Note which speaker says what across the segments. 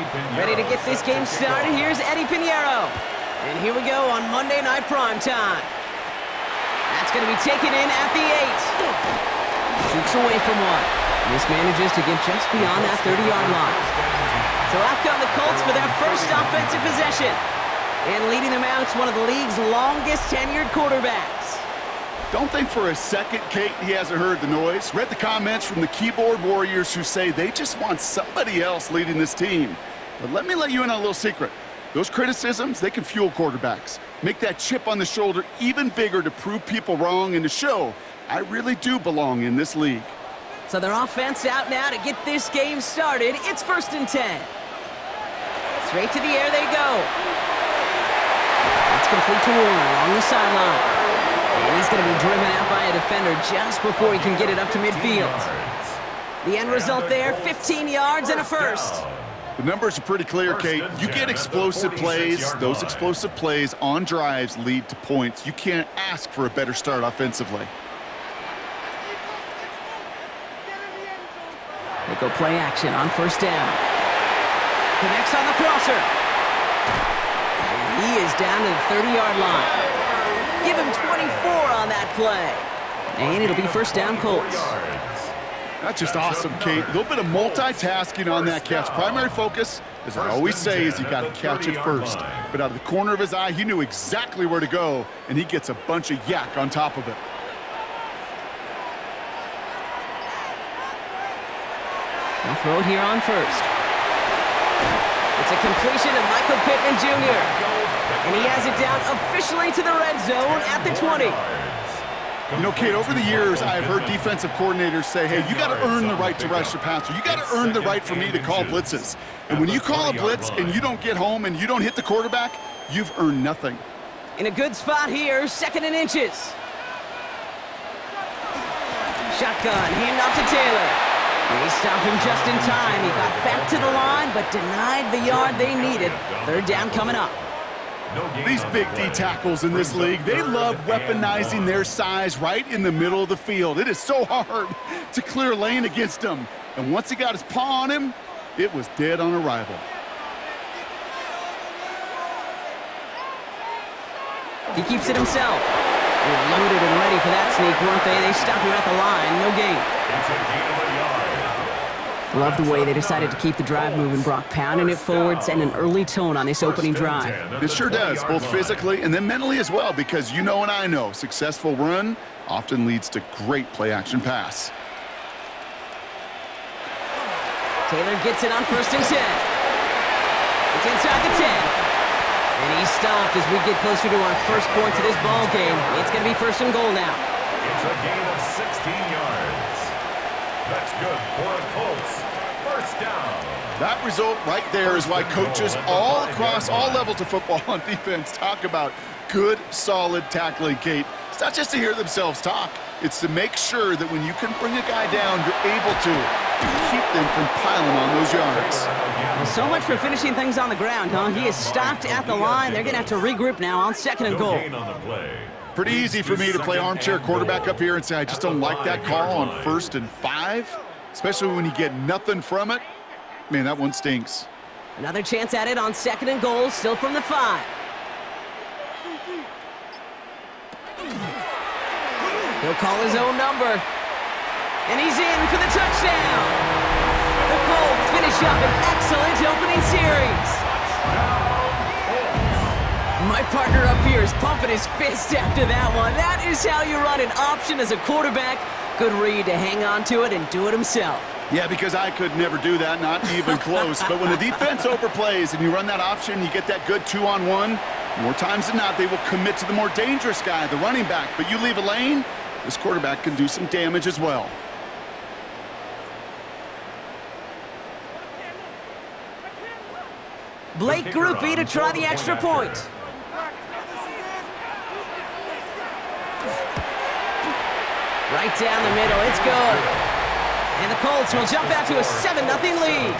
Speaker 1: Ready to get this game started, here's Eddie Pinheiro. And here we go on Monday Night Primetime. That's going to be taken in at the 8. Jukes away from one. This manages to get just beyond that 30-yard line. So out come the Colts for their first offensive possession. And leading them out is one of the league's longest tenured quarterbacks.
Speaker 2: Don't think for a second, Kate, he hasn't heard the noise. Read the comments from the keyboard warriors who say they just want somebody else leading this team. But let me let you in on a little secret. Those criticisms, they can fuel quarterbacks. Make that chip on the shoulder even bigger to prove people wrong and to show I really do belong in this league.
Speaker 1: So their offense out now to get this game started. It's 1st and 10. Straight to the air they go. That's complete to Warner along the sideline. And he's going to be driven out by a defender just before he can get it up to midfield. The end result there, 15 yards and a first.
Speaker 2: The numbers are pretty clear, Kate. You get explosive plays. Those explosive plays on drives lead to points. You can't ask for a better start offensively.
Speaker 1: They go play action on 1st down. Connects on the crosser. And he is down to the 30-yard line. Give him 24 on that play. And it'll be 1st down Colts.
Speaker 2: That's just awesome, Kate. A little bit of multitasking on that catch. Primary focus, as I always say, is you got to catch it first. But out of the corner of his eye, he knew exactly where to go, and he gets a bunch of yak on top of it.
Speaker 1: They'll throw it here on 1st. It's a completion of Michael Pittman Jr. And he has it down officially to the red zone at the 20.
Speaker 2: You know, Kate, over the years, I've heard defensive coordinators say, hey, you got to earn the right to rush the passer. You got to earn the right for me to call blitzes. And when you call a blitz and you don't get home and you don't hit the quarterback, you've earned nothing.
Speaker 1: In a good spot here, 2nd and inches. Shotgun, handoff to Taylor. They stop him just in time. He got back to the line, but denied the yard they needed. 3rd down coming up.
Speaker 2: These big D tackles in this league, they love weaponizing their size right in the middle of the field. It is so hard to clear lane against him. And once he got his paw on him, it was dead on arrival.
Speaker 1: He keeps it himself. They were loaded and ready for that sneak, weren't they? They stop him at the line. No gain.
Speaker 3: It's a gain of a yard.
Speaker 1: Love the way they decided to keep the drive moving, Brock, pounding it forward, sending an early tone on this opening drive.
Speaker 2: It sure does, both physically and then mentally as well, because you know and I know, successful run often leads to great play-action pass.
Speaker 1: Taylor gets it on 1st and 10. It's inside the 10. And he's stopped as we get closer to our first point to this ball game. It's going to be 1st and goal now.
Speaker 3: It's a gain of 16 yards. That's good for the Colts. 1st down.
Speaker 2: That result right there is why coaches all across all levels of football on defense talk about good, solid tackling, Kate. It's not just to hear themselves talk. It's to make sure that when you can bring a guy down, you're able to keep them from piling on those yards.
Speaker 1: Well, so much for finishing things on the ground, huh? He is stopped at the line. They're going to have to regroup now on 2nd and goal.
Speaker 2: Pretty easy for me to play armchair quarterback up here and say I just don't like that call on 1st and 5, especially when you get nothing from it. Man, that one stinks.
Speaker 1: Another chance at it on 2nd and goal, still from the 5. He'll call his own number. And he's in for the touchdown. The Colts finish up an excellent opening series. My partner up here is pumping his fist after that one. That is how you run an option as a quarterback. Good read to hang on to it and do it himself.
Speaker 2: Yeah, because I could never do that, not even close. But when the defense overplays and you run that option, you get that good 2-on-1, more times than not, they will commit to the more dangerous guy, the running back. But you leave a lane, this quarterback can do some damage as well.
Speaker 1: Blake Groupie to try the extra point. Right down the middle, it's good. And the Colts will jump out to a 7-0 lead.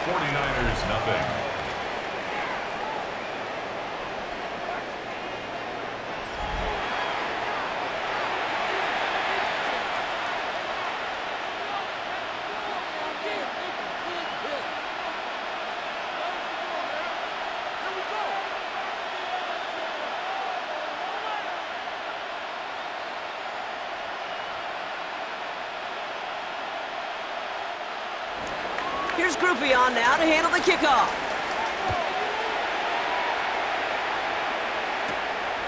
Speaker 3: 49ers nothing.
Speaker 1: Here's Groupie on now to handle the kickoff.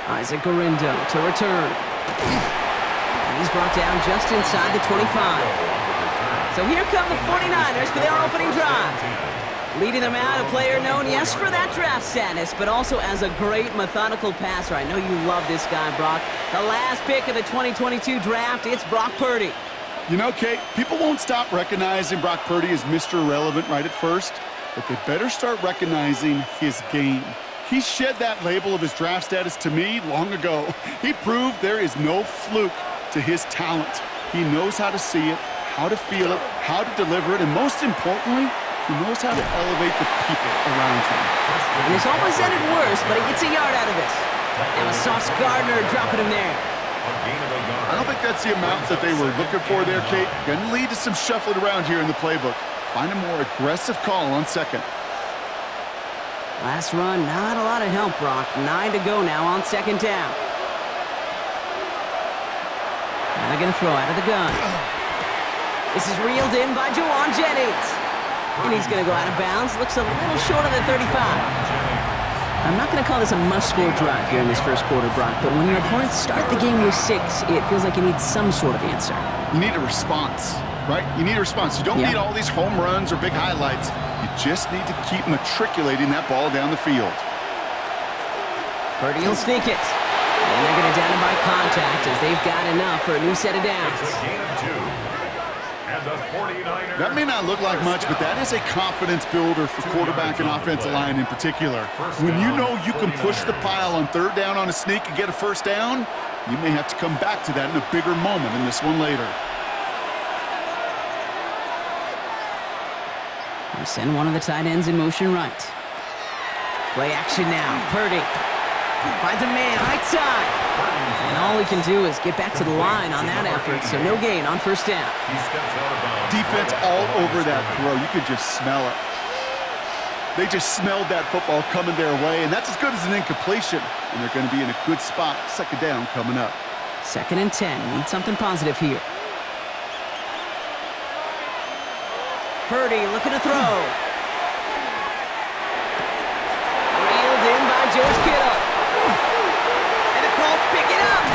Speaker 1: Isaac Gorindo to return. And he's brought down just inside the 25. So here come the 49ers for their opening drive. Leading them out, a player known, yes, for that draft status, but also as a great methodical passer. I know you love this guy, Brock. The last pick of the 2022 draft, it's Brock Purdy.
Speaker 2: You know, Kate, people won't stop recognizing Brock Purdy as Mr. Irrelevant right at first, but they better start recognizing his game. He shed that label of his draft status to me long ago. He proved there is no fluke to his talent. He knows how to see it, how to feel it, how to deliver it, and most importantly, he knows how to elevate the people around him.
Speaker 1: And he's almost ended worse, but he gets a yard out of this. And a Sauce Gardner dropping him there.
Speaker 2: I don't think that's the amount that they were looking for there, Kate. Going to lead to some shuffling around here in the playbook. Find a more aggressive call on second.
Speaker 1: Last run, not a lot of help, Brock. 9 to go now on second down. And they're going to throw out of the gun. This is reeled in by Juwan Jennings. And he's going to go out of bounds. Looks a little short of the 35. I'm not going to call this a must-score drive here in this first quarter, Brock, but when your opponents start the game with 6, it feels like you need some sort of answer.
Speaker 2: You need a response, right? You need a response. You don't need all these home runs or big highlights. You just need to keep matriculating that ball down the field.
Speaker 1: Purdy will sneak it. And they're going to down him by contact as they've got enough for a new set of downs.
Speaker 2: That may not look like much, but that is a confidence builder for quarterback and offensive line in particular. When you know you can push the pile on third down on a sneak and get a first down, you may have to come back to that in a bigger moment in this one later.
Speaker 1: They send one of the tight ends in motion right. Play action now. Purdy finds a man right side. And all he can do is get back to the line on that effort, so no gain on first down.
Speaker 2: Defense all over that throw. You could just smell it. They just smelled that football coming their way, and that's as good as an incompletion. And they're going to be in a good spot. Second down coming up.
Speaker 1: 2nd and 10. Need something positive here. Purdy looking to throw. Reeled in by George Kittle. And the Colts pick it up.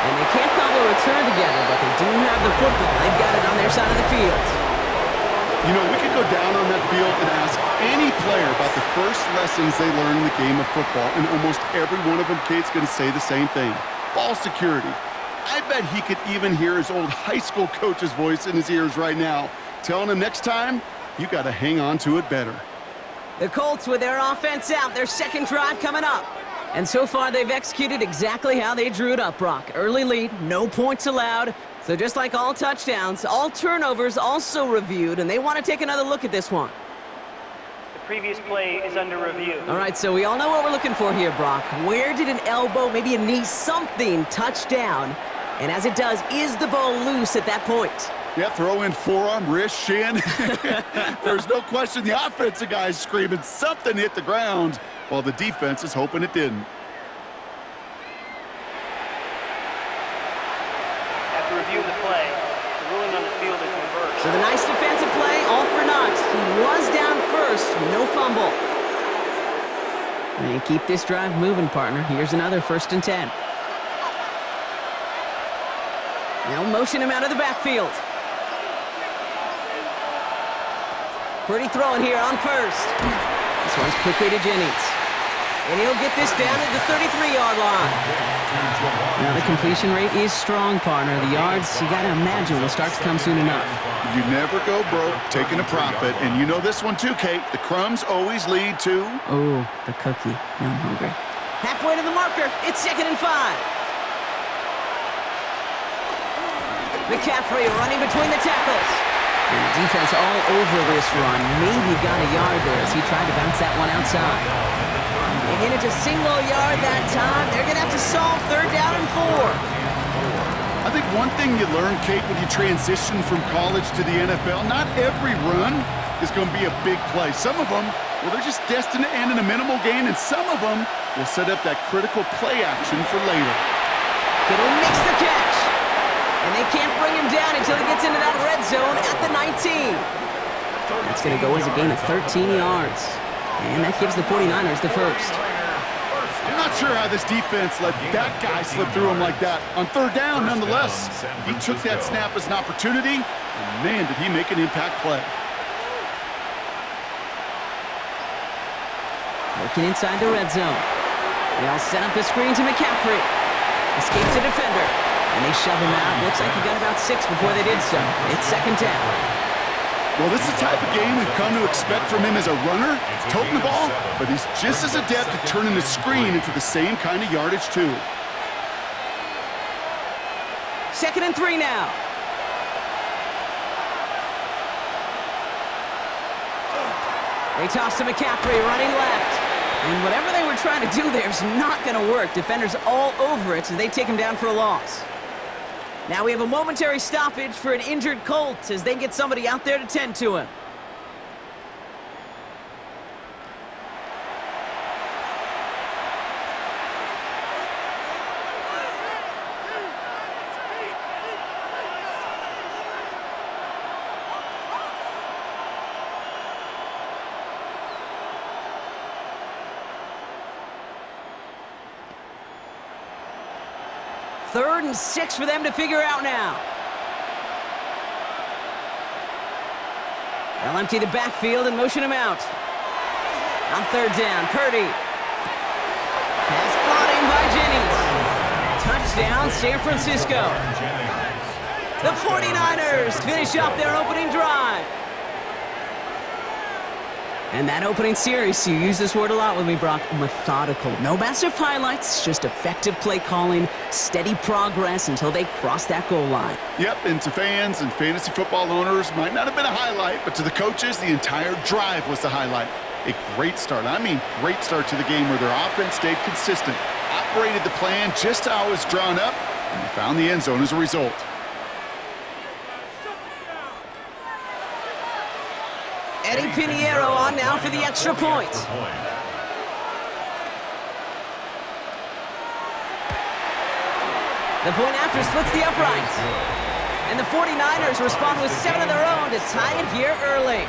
Speaker 1: And they can't cobble a return together, but they do have the football. They've got it on their side of the field.
Speaker 2: You know, we could go down on that field and ask any player about the first lessons they learned in the game of football, and almost every one of them, Kate's going to say the same thing. Ball security. I bet he could even hear his old high school coach's voice in his ears right now, telling him next time, you got to hang on to it better.
Speaker 1: The Colts with their offense out, their second drive coming up. And so far, they've executed exactly how they drew it up, Brock. Early lead, no points allowed. So just like all touchdowns, all turnovers also reviewed, and they want to take another look at this one.
Speaker 4: The previous play is under review.
Speaker 1: All right, so we all know what we're looking for here, Brock. Where did an elbow, maybe a knee, something touch down? And as it does, is the ball loose at that point?
Speaker 2: Yeah, throw in forearm, wrist, shin. There's no question the offensive guy's screaming something hit the ground while the defense is hoping it didn't.
Speaker 4: After reviewing the play, the ruling on the field is reversed.
Speaker 1: So the nice defensive play, all for naught. He was down first, no fumble. And keep this drive moving, partner. Here's another 1st and 10. They'll motion him out of the backfield. Purdy throwing here on first. This one's quickly to Jennings. And he'll get this down at the 33-yard line. Now the completion rate is strong, partner. The yards, you got to imagine, will start to come soon enough.
Speaker 2: You never go broke taking a profit. And you know this one too, Kate. The crumbs always lead to...
Speaker 1: Oh, the cookie. Now I'm hungry. Halfway to the marker. It's 2nd and 5. McCaffrey running between the tackles. And the defense all over this run. Maybe got a yard there as he tried to bounce that one outside. And it's a single yard that time. They're going to have to solve 3rd down and 4.
Speaker 2: I think one thing you learn, Kate, when you transition from college to the NFL, not every run is going to be a big play. Some of them, well, they're just destined to end in a minimal gain, and some of them will set up that critical play action for later.
Speaker 1: Kittle makes the catch. And they can't bring him down until he gets into that red zone at the 19. That's going to go as a gain of 13 yards. And that gives the 49ers the first.
Speaker 2: I'm not sure how this defense let that guy slip through him like that. On third down, nonetheless, he took that snap as an opportunity, and man, did he make an impact play.
Speaker 1: Looking inside the red zone. They all set up the screen to McCaffrey. Escapes the defender, and they shove him out. Looks like he got about 6 before they did so. It's second down.
Speaker 2: Well, this is the type of game we've come to expect from him as a runner, toting the ball, but he's just as adept at turning the screen into the same kind of yardage, too.
Speaker 1: 2nd and 3 now. They toss to McCaffrey, running left. And whatever they were trying to do there is not going to work. Defenders all over it as they take him down for a loss. Now we have a momentary stoppage for an injured Colts as they get somebody out there to tend to him. Third and 6 for them to figure out now. They'll empty the backfield and motion him out. On third down, Purdy. Pass brought in by Jennings. Touchdown, San Francisco. The 49ers finish off their opening drive. And that opening series, you use this word a lot with me, Brock, methodical. No massive highlights, just effective play calling, steady progress until they cross that goal line.
Speaker 2: Yep, and to fans and fantasy football owners, might not have been a highlight, but to the coaches, the entire drive was the highlight. A great start, I mean great start to the game where their offense stayed consistent, operated the plan just how it was drawn up, and they found the end zone as a result.
Speaker 1: Eddie Pinheiro on now for the extra point. The point after splits the uprights. And the 49ers respond with 7 of their own to tie it here early.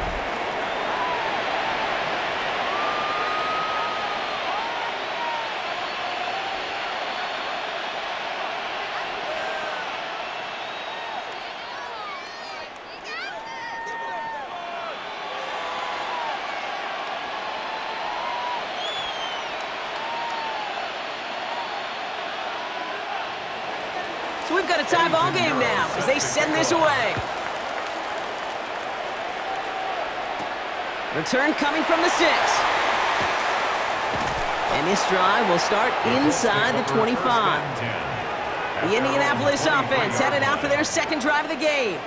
Speaker 1: So we've got a tie ball game now as they send this away. Return coming from the 6. And this drive will start inside the 25. The Indianapolis offense headed out for their second drive of the game.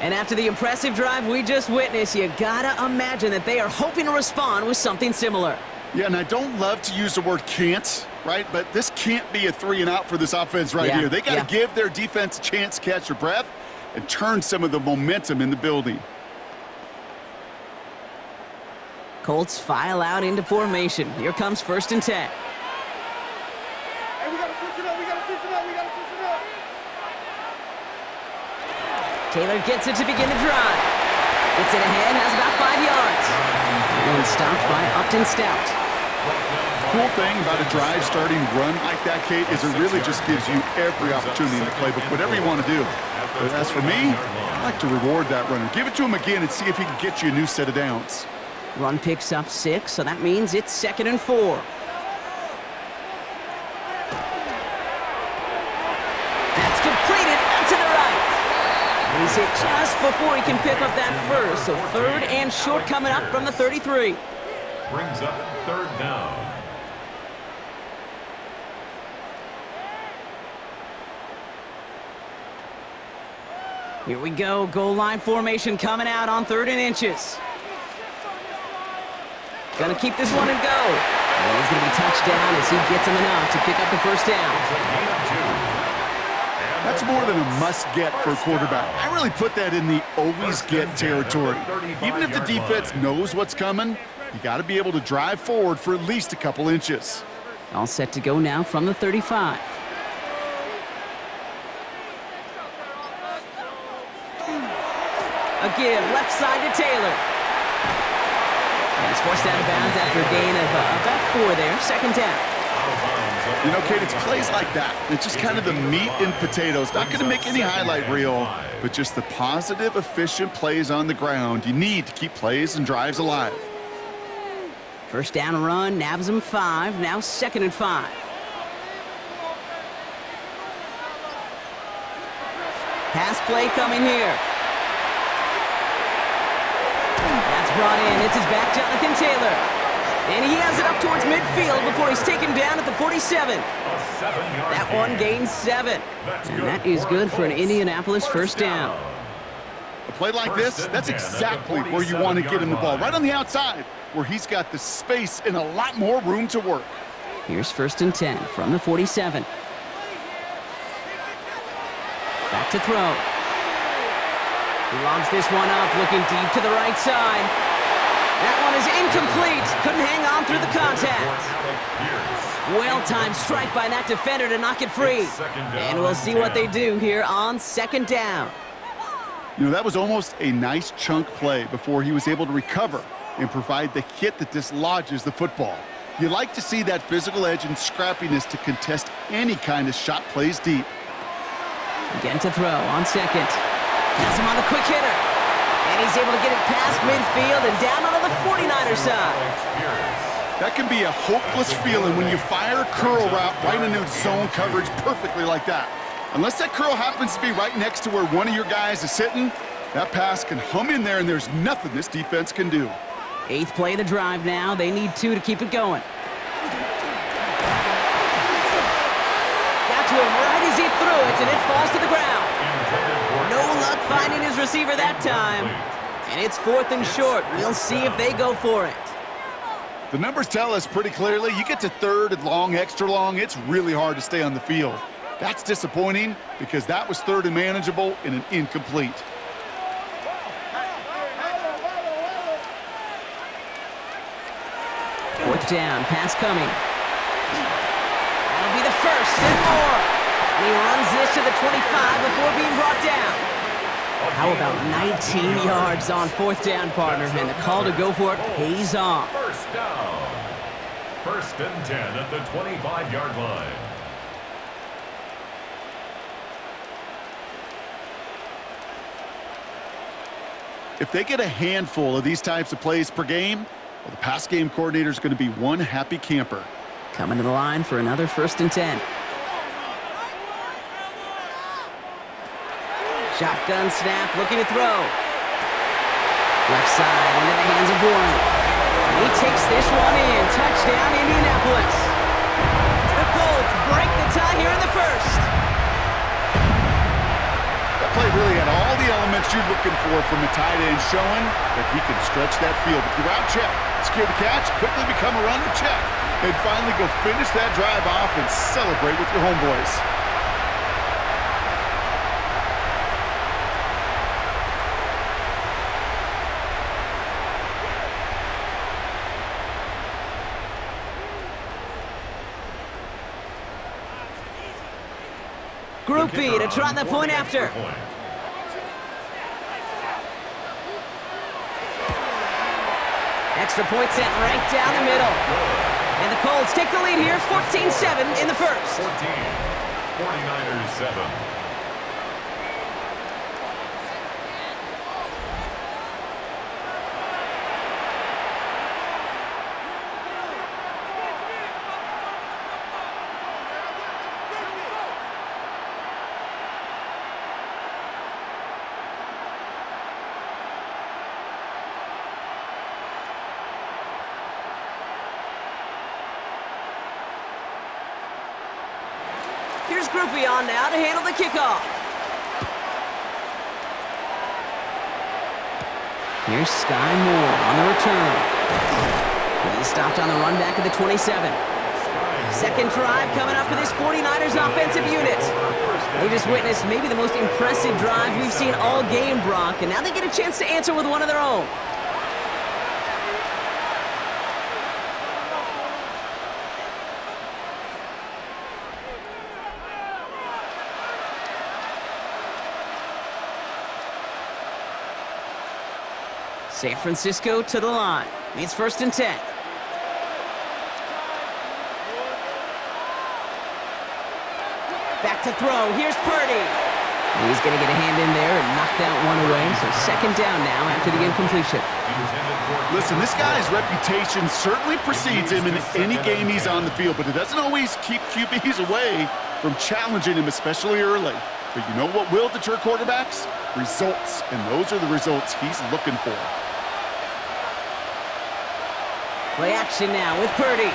Speaker 1: And after the impressive drive we just witnessed, you gotta imagine that they are hoping to respond with something similar.
Speaker 2: Yeah, and I don't love to use the word can't, right? But this can't be a 3-and-out for this offense right here. They got to give their defense a chance to catch their breath and turn some of the momentum in the building.
Speaker 1: Colts file out into formation. Here comes 1st and 10.
Speaker 5: Hey, we got to switch it up, we got to switch it up, we got to switch it up.
Speaker 1: Taylor gets it to begin the drive. Gets it ahead, has about 5 yards. And stopped by Upton Stout.
Speaker 2: Cool thing about a drive starting run like that, Kate, is it really just gives you every opportunity in the playbook, whatever you want to do. But as for me, I like to reward that runner. Give it to him again and see if he can get you a new set of downs.
Speaker 1: Run picks up 6, so that means it's 2nd and 4. That's completed out to the right. And he's hit just before he can pick up that first, so 3rd and short coming up from the 33.
Speaker 3: Brings up 3rd down.
Speaker 1: Here we go, goal line formation coming out on 3rd and inches. Gonna keep this one and go. And he's gonna be touchdown as he gets him enough to pick up the first down.
Speaker 2: That's more than a must-get for a quarterback. I really put that in the always-get territory. Even if the defense knows what's coming, you got to be able to drive forward for at least a couple inches.
Speaker 1: All set to go now from the 35. A give left side to Taylor. Forced out of bounds after a gain of about 4 there. Second down.
Speaker 2: You know, Kate, it's plays like that. It's just kind of the meat and potatoes. Not going to make any highlight reel, but just the positive, efficient plays on the ground. You need to keep plays and drives alive.
Speaker 1: First down run, nabs him 5. Now 2nd and 5. Pass play coming here. That's brought in. It's his back, Jonathan Taylor. And he has it up towards midfield before he's taken down at the 47. That one gains 7. And that is good for an Indianapolis first down.
Speaker 2: A play like this, that's exactly where you want to get him the ball. Right on the outside, where he's got the space and a lot more room to work.
Speaker 1: Here's 1st and 10 from the 47. Back to throw. He lobs this one up, looking deep to the right side. That one is incomplete. Couldn't hang on through the contact. Well-timed strike by that defender to knock it free. And we'll see what they do here on 2nd down.
Speaker 2: You know, that was almost a nice chunk play before he was able to recover and provide the hit that dislodges the football. You like to see that physical edge and scrappiness to contest any kind of shot plays deep.
Speaker 1: Again to throw on 2nd. Has him on the quick hitter. And he's able to get it past midfield and down onto the 49er side.
Speaker 2: That can be a hopeless feeling when you fire a curl route right into zone coverage perfectly like that. Unless that curl happens to be right next to where one of your guys is sitting, that pass can hum in there and there's nothing this defense can do.
Speaker 1: 8th play of the drive now. They need 2 to keep it going. Got to him right as he threw it, and it falls to the ground. No luck finding his receiver that time. And it's 4th and short. We'll see if they go for it.
Speaker 2: The numbers tell us pretty clearly, you get to 3rd and long, extra long, it's really hard to stay on the field. That's disappointing because that was 3rd and manageable and an incomplete.
Speaker 1: Fourth down, pass coming. That'll be the first and more. And he runs this to the 25 before being brought down. How about 19 yards on 4th down, partner? And the call to go for it pays off.
Speaker 3: First down. 1st and 10 at the 25-yard line.
Speaker 2: If they get a handful of these types of plays per game, well, the pass game coordinator is going to be one happy camper.
Speaker 1: Coming to the line for another 1st and 10. Shotgun snap, looking to throw. Left side into the hands of Warren. He takes this one in. Touchdown, Indianapolis. The Colts break the tie here in the 1st.
Speaker 2: That play really had all the elements you're looking for from a tight end, showing that he can stretch that field with your route check, secure the catch, quickly become a runner check, and finally go finish that drive off and celebrate with your homeboys.
Speaker 1: Group B to try the point after. Extra point sent right down the middle. And the Colts take the lead here, 14-7 in the 1st.
Speaker 3: 14, 49ers 7.
Speaker 1: Here's Group B on now to handle the kickoff. Here's Sky Moore on the return. He's stopped on the run back of the 27. Second drive coming up for this 49ers offensive unit. They just witnessed maybe the most impressive drive we've seen all game, Brock, and now they get a chance to answer with one of their own. San Francisco to the line. It's 1st and 10. Back to throw. Here's Purdy. He's going to get a hand in there and knock that one away. So 2nd down now after the incompletion.
Speaker 2: Listen, this guy's reputation certainly precedes him in any game he's on the field, but it doesn't always keep QBs away from challenging him, especially early. But you know what will deter quarterbacks? Results, and those are the results he's looking for.
Speaker 1: Play action now with Purdy. In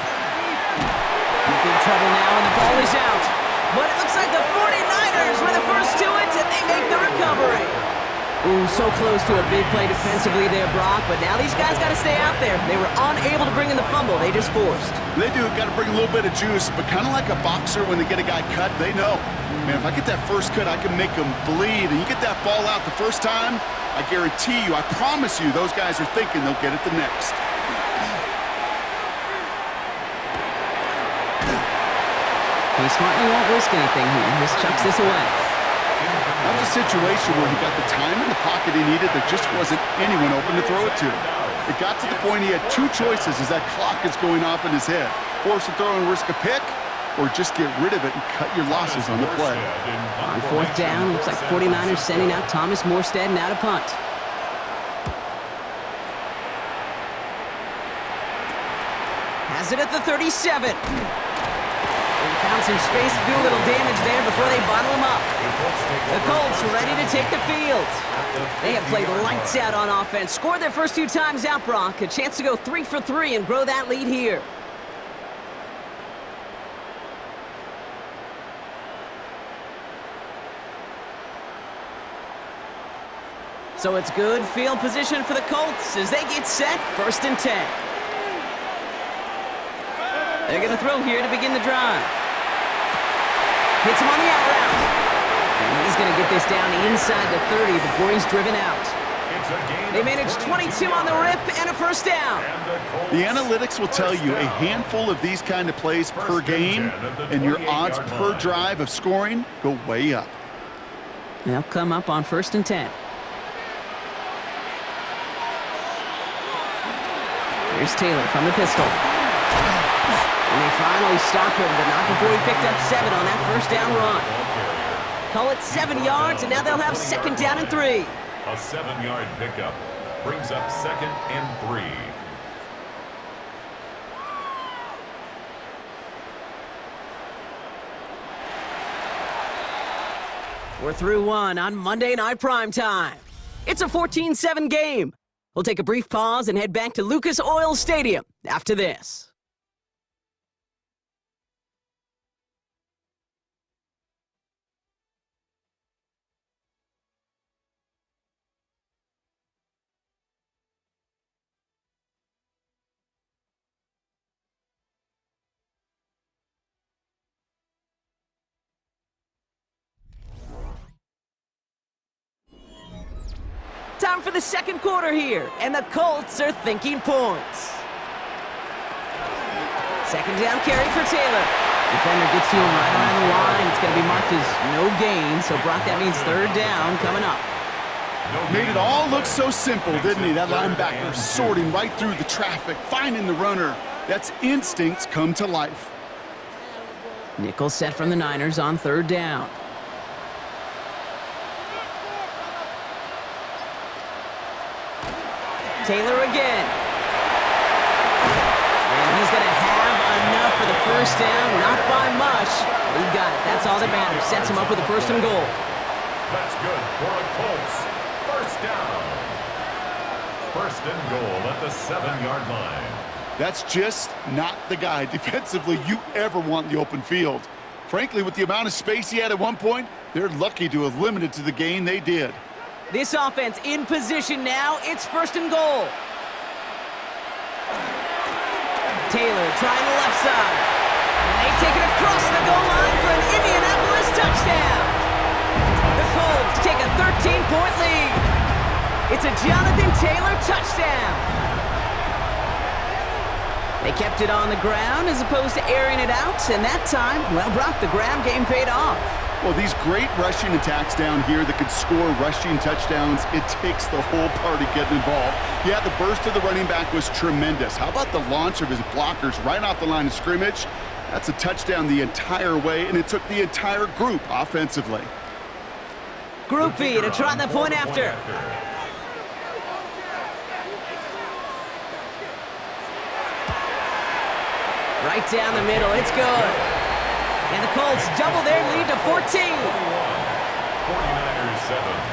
Speaker 1: big trouble now, and the ball is out. But it looks like the 49ers were the first to it, and they make the recovery. Ooh, so close to a big play defensively there, Brock, but now these guys got to stay out there. They were unable to bring in the fumble they just forced.
Speaker 2: They do, got to bring a little bit of juice, but kind of like a boxer when they get a guy cut, they know. Man, if I get that first cut, I can make them bleed, and you get that ball out the first time, I guarantee you, I promise you, those guys are thinking they'll get it the next.
Speaker 1: He smartly won't risk anything here. Just chucks this away.
Speaker 2: That was a situation where he got the time in the pocket he needed. There just wasn't anyone open to throw it to. It got to the point he had two choices as that clock is going off in his head. Force a throw and risk a pick, or just get rid of it and cut your losses on the play.
Speaker 1: On 4th down, looks like 49ers sending out Thomas Morstead now to punt. Has it at the 37. Found some space to do a little damage there before they bottle him up. The Colts ready to take the field. They have played lights out on offense. Scored their first 2 times out, Brock. A chance to go 3 for 3 and grow that lead here. So it's good field position for the Colts as they get set. 1st and 10. They're going to throw here to begin the drive. Hits him on the out route. And he's going to get this down inside the 30 before he's driven out. They managed 22 on the rip and a 1st down.
Speaker 2: The analytics will tell you a handful of these kind of plays per game, and your odds per drive of scoring go way up.
Speaker 1: They'll come up on 1st and 10. Here's Taylor from the pistol. And they finally stop him, but not before he picked up 7 on that 1st down run. Call it 7 yards, and now they'll have 2nd down and 3.
Speaker 3: A 7-yard pickup brings up 2nd and 3.
Speaker 1: We're through one on Monday Night Primetime. It's a 14-7 game. We'll take a brief pause and head back to Lucas Oil Stadium after this. Time for the 2nd quarter here, and the Colts are thinking points. 2nd down carry for Taylor. Defender gets to him right around the line. It's going to be marked as no gain, so Brock, that means 3rd down coming up.
Speaker 2: Made it all look so simple, didn't he? That linebacker sorting right through the traffic, finding the runner. That's instincts come to life.
Speaker 1: Nickel set from the Niners on 3rd down. Taylor again. And he's going to have enough for the 1st down. Not by much, but he got it. That's all that matters. Sets him up with a 1st and goal.
Speaker 3: That's good for the Colts. 1st down. 1st and goal at the 7-yard line.
Speaker 2: That's just not the guy defensively you ever want in the open field. Frankly, with the amount of space he had at one point, they're lucky to have limited to the gain they did.
Speaker 1: This offense in position now. It's 1st and goal. Taylor trying the left side. And they take it across the goal line for an Indianapolis touchdown. The Colts take a 13-point lead. It's a Jonathan Taylor touchdown. They kept it on the ground as opposed to airing it out, and that time, well, Brock, the ground game paid off.
Speaker 2: Well, these great rushing attacks down here that could score rushing touchdowns, it takes the whole party getting involved. Yeah, the burst of the running back was tremendous. How about the launch of his blockers right off the line of scrimmage? That's a touchdown the entire way, and it took the entire group offensively.
Speaker 1: Group B to try the point after. Right down the middle, it's good. And the Colts double their lead to 14.
Speaker 3: 49ers 7.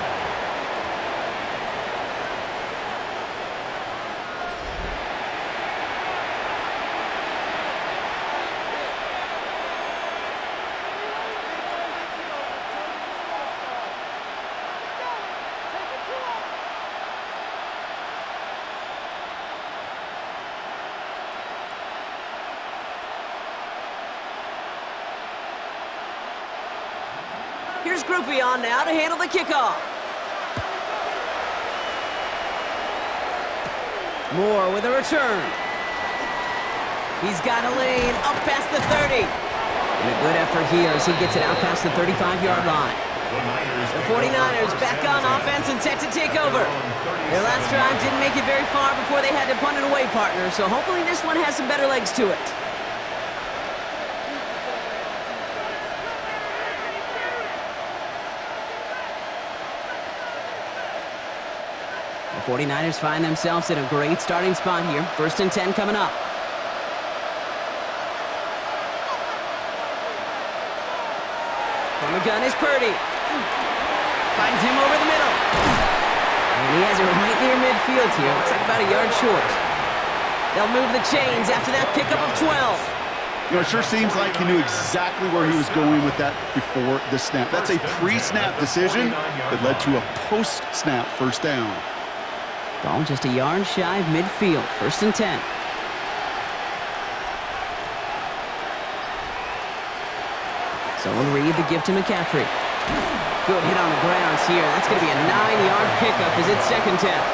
Speaker 1: Here's Groupie on now to handle the kickoff. Moore with a return. He's got a lane up past the 30. And a good effort here as he gets it out past the 35-yard line. The 49ers back on offense and set to take over. Their last drive didn't make it very far before they had to punt it away, partner, so hopefully this one has some better legs to it. The 49ers find themselves in a great starting spot here. 1st and 10 coming up. From the gun is Purdy. Finds him over the middle. And he has it right near midfield here. Looks like about a yard short. They'll move the chains after that pickup of 12.
Speaker 2: You know, it sure seems like he knew exactly where he was going with that before the snap. That's a pre-snap decision that led to a post-snap first down.
Speaker 1: Ball just a yard shy of midfield. 1st and 10. So Reed the give to McCaffrey. Good hit on the grounds here. That's going to be a 9-yard pickup as it's 2nd down.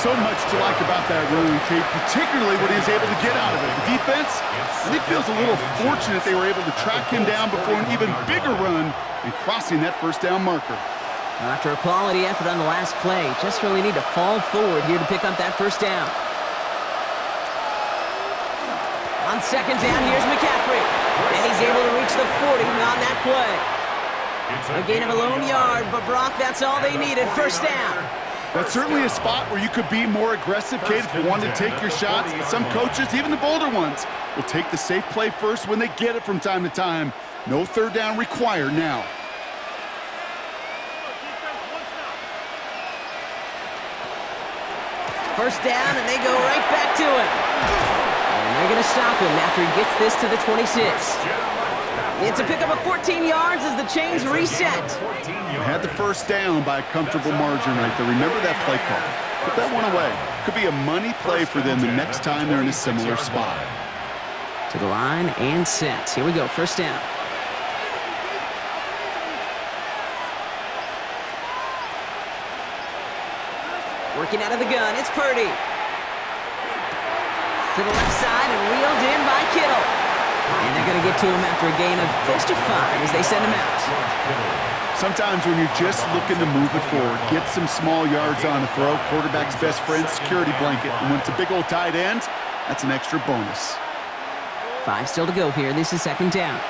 Speaker 2: So much to like about that run, Kate, particularly when he was able to get out of it. The defense, I think, feels a little fortunate they were able to track him down before an even bigger run and crossing that first down marker.
Speaker 1: After a quality effort on the last play, just really need to fall forward here to pick up that first down. On 2nd down, here's McCaffrey. And he's able to reach the 40 on that play. A gain of a lone yard, but Brock, that's all they needed. 1st down.
Speaker 2: That's certainly a spot where you could be more aggressive, Kate, if you wanted to take your shots. But some coaches, even the bolder ones, will take the safe play first when they get it from time to time. No 3rd down required now.
Speaker 1: First down, and they go right back to him. And they're going to stop him after he gets this to the 26. It's a pickup of 14 yards as the chains reset.
Speaker 2: Had the first down by a comfortable margin right there. Remember that play call. Put that one away. Could be a money play for them the next time they're in a similar spot.
Speaker 1: To the line and set. Here we go, 1st down. Working out of the gun, it's Purdy. To the left side and reeled in by Kittle. And they're going to get to him after a gain of close to 5 as they send him out.
Speaker 2: Sometimes when you're just looking to move it forward, get some small yards on a throw, quarterback's best friend, security blanket. And when it's a big old tight end, that's an extra bonus.
Speaker 1: 5 still to go here. This is 2nd down.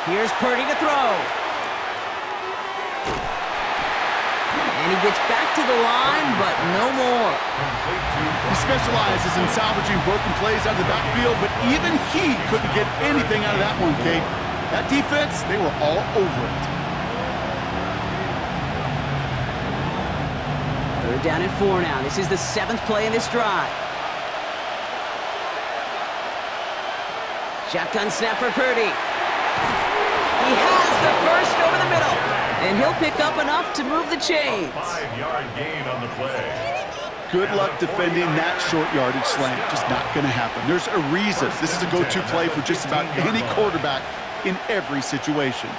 Speaker 1: Here's Purdy to throw. And he gets back to the line, but no more.
Speaker 2: He specializes in salvaging broken plays out of the backfield, but even he couldn't get anything out of that one, Kate. That defense, they were all over it.
Speaker 1: 3rd down and 4 now. This is the 7th play in this drive. Shotgun snap for Purdy. He has the first over the middle. And he'll pick up enough to move the chains.
Speaker 3: 5-yard gain on the play.
Speaker 2: Good luck defending that short yardage slant. Just not going to happen. There's a reason this is a go-to play for just about any quarterback in every situation.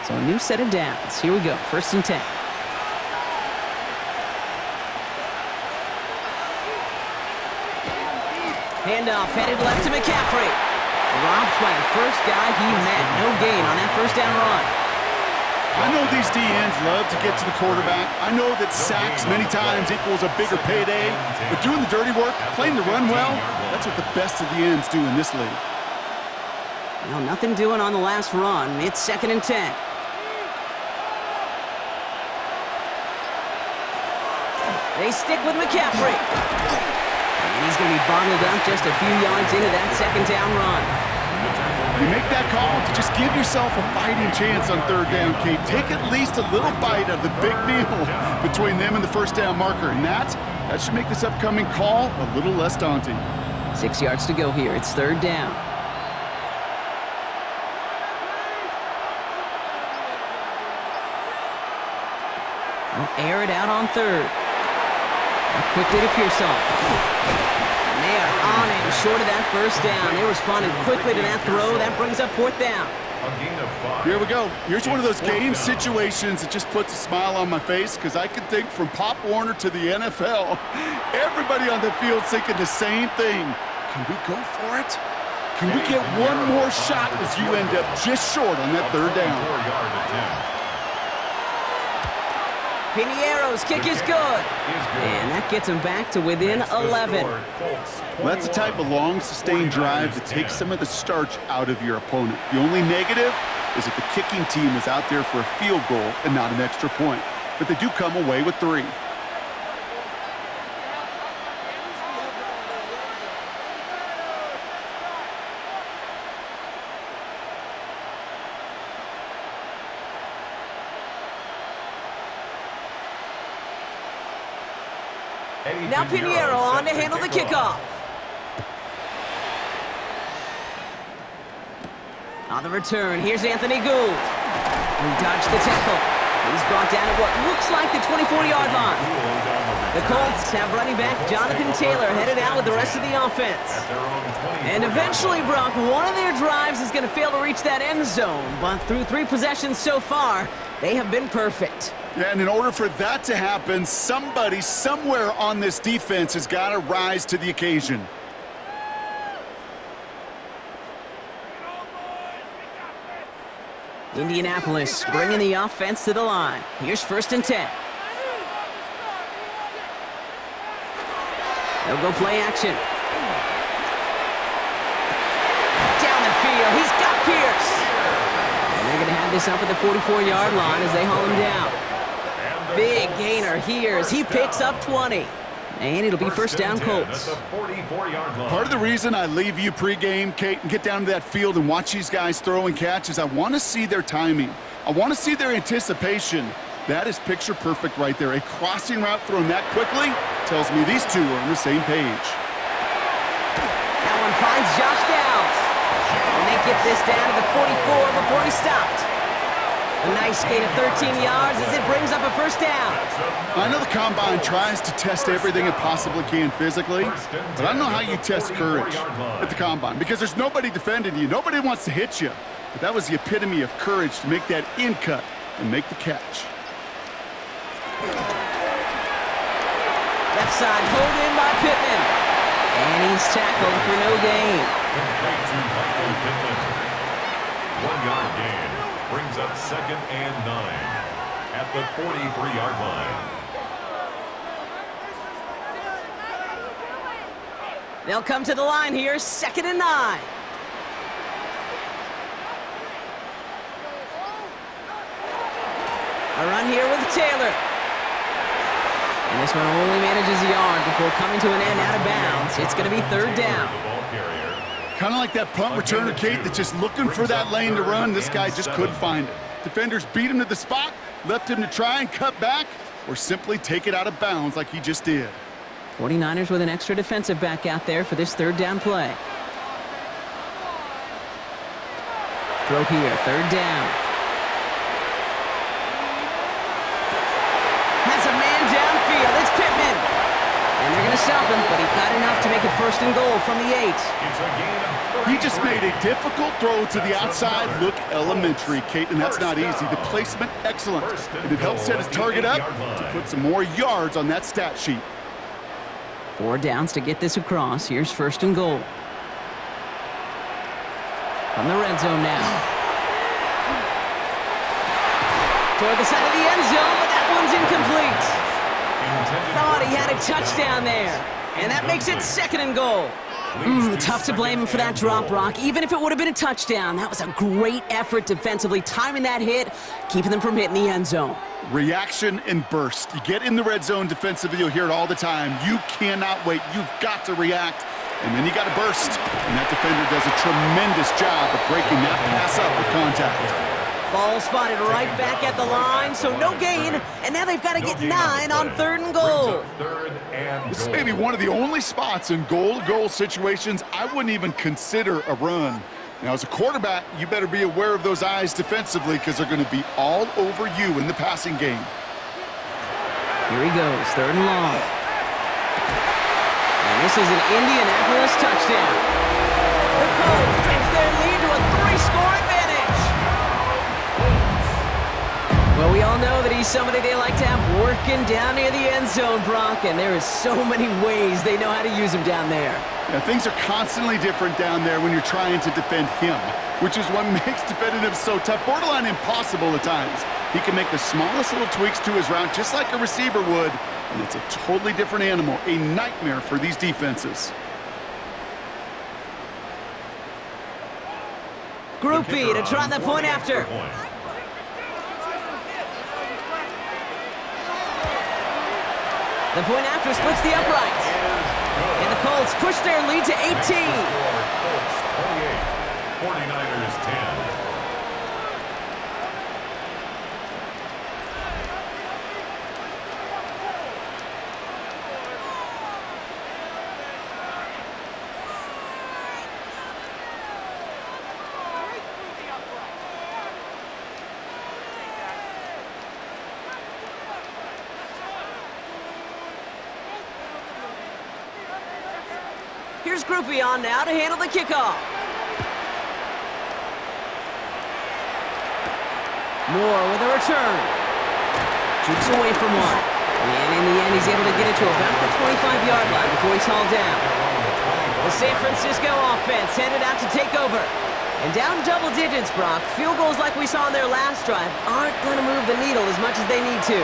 Speaker 1: So a new set of downs. Here we go. 1st and 10. Handoff headed left to McCaffrey. Dropped by the first guy he met. No gain on that first down run.
Speaker 2: I know these DNs love to get to the quarterback. I know that sacks many times equals a bigger payday. But doing the dirty work, playing the run well, that's what the best of the ends do in this league.
Speaker 1: Well, nothing doing on the last run. It's 2nd and 10. They stick with McCaffrey. And he's going to be bottled up just a few yards into that 2nd down run.
Speaker 2: You make that call to just give yourself a fighting chance on 3rd down, Kate. Take at least a little bite of the big deal between them and the first down marker. And that should make this upcoming call a little less daunting.
Speaker 1: 6 yards to go here. It's 3rd down. They'll air it out on 3rd. Quickly to Pearson. And they are on it, short of that first down. They responded quickly to that throw. That brings up 4th down.
Speaker 2: Here we go. Here's one of those game situations that just puts a smile on my face because I can think from Pop Warner to the NFL. Everybody on the field thinking the same thing. Can we go for it? Can we get one more shot as you end up just short on that 3rd down?
Speaker 1: Piniero's kick is good. And that gets him back to within 11.
Speaker 2: Well, that's the type of long, sustained drive that takes some of the starch out of your opponent. The only negative is that the kicking team was out there for a field goal and not an extra point. But they do come away with 3.
Speaker 1: Now Piniero on to handle the kickoff. On the return, here's Anthony Gould. He dodged the tackle. He's brought down at what looks like the 24-yard line. The Colts have running back Jonathan Taylor headed out with the rest of the offense. And eventually, Brock, one of their drives is going to fail to reach that end zone. But through 3 possessions so far, they have been perfect.
Speaker 2: Yeah, and in order for that to happen, somebody somewhere on this defense has got to rise to the occasion.
Speaker 1: Indianapolis bringing the offense to the line. Here's 1st and 10. They'll go play action. Down the field, he's got Pierce. And they're going to have this up at the 44-yard line as they haul him down. Big gainer here as he picks up 20. And it'll be 1st down Colts.
Speaker 2: Part of the reason I leave you pregame, Kate, and get down to that field and watch these guys throw and catch is I want to see their timing. I want to see their anticipation. That is picture perfect right there. A crossing route thrown that quickly tells me these two are on the same page.
Speaker 1: That one finds Josh Downs. And they get this down to the 44 before he stopped. A nice gain of 13 yards as it brings up a 1st down.
Speaker 2: I know the Combine tries to test everything it possibly can physically, but I don't know how you test courage at the Combine because there's nobody defending you. Nobody wants to hit you. But that was the epitome of courage to make that in cut and make the catch.
Speaker 1: Left side pulled in by Pittman. And he's tackled for no gain.
Speaker 3: 1-yard gain brings up 2nd and 9 at the 43-yard line.
Speaker 1: They'll come to the line here, 2nd and 9. A run here with Taylor. And this one only manages a yard before coming to an end out of bounds. It's going to be 3rd down.
Speaker 2: Kind of like that punt returner, Kate, that's just looking for that lane to run. This guy just couldn't find it. Defenders beat him to the spot, left him to try and cut back, or simply take it out of bounds like he just did.
Speaker 1: 49ers with an extra defensive back out there for this 3rd down play. Throw here, 3rd down. Has a man downfield. It's Pittman. And they're going to stop him, but he got enough to make it 1st and goal from the 8.
Speaker 2: He just made a difficult throw to the outside look elementary, Kate, and that's not easy. The placement, excellent. And it helped set his target up to put some more yards on that stat sheet.
Speaker 1: 4 downs to get this across. Here's 1st and goal. From the red zone now. Toward the side of the end zone, but that one's incomplete. Thought he had a touchdown there. And that makes it 2nd and goal. Tough to blame him for that drop, Brock. Even if it would have been a touchdown, that was a great effort defensively, timing that hit, keeping them from hitting the end zone.
Speaker 2: Reaction and burst. You get in the red zone defensively, you'll hear it all the time. You cannot wait. You've got to react. And then you got to burst. And that defender does a tremendous job of breaking that pass up with contact.
Speaker 1: Ball spotted right back at the line, so no gain. And now they've got to get 9 on 3rd and goal.
Speaker 2: This may be one of the only spots in goal-to-goal situations I wouldn't even consider a run. Now, as a quarterback, you better be aware of those eyes defensively because they're going to be all over you in the passing game.
Speaker 1: Here he goes, 3rd and long. And this is an Indianapolis touchdown. The Colts stretch their lead to a 3-score advantage. Well, we all know that he's somebody they like to have working down near the end zone, Brock, and there is so many ways they know how to use him down there.
Speaker 2: Yeah, things are constantly different down there when you're trying to defend him, which is what makes defending him so tough, borderline impossible at times. He can make the smallest little tweaks to his route just like a receiver would, and it's a totally different animal, a nightmare for these defenses.
Speaker 1: Group B to try the point after. The point after splits the uprights. And the Colts push their lead to 18.
Speaker 3: Colts 28, 49ers 10.
Speaker 1: Here's Group B on now to handle the kickoff. Moore with a return. Shoots away from one. And in the end, he's able to get it to about the 25-yard line before he's hauled down. The San Francisco offense headed out to take over. And down double digits, Brock. Field goals like we saw on their last drive aren't going to move the needle as much as they need to.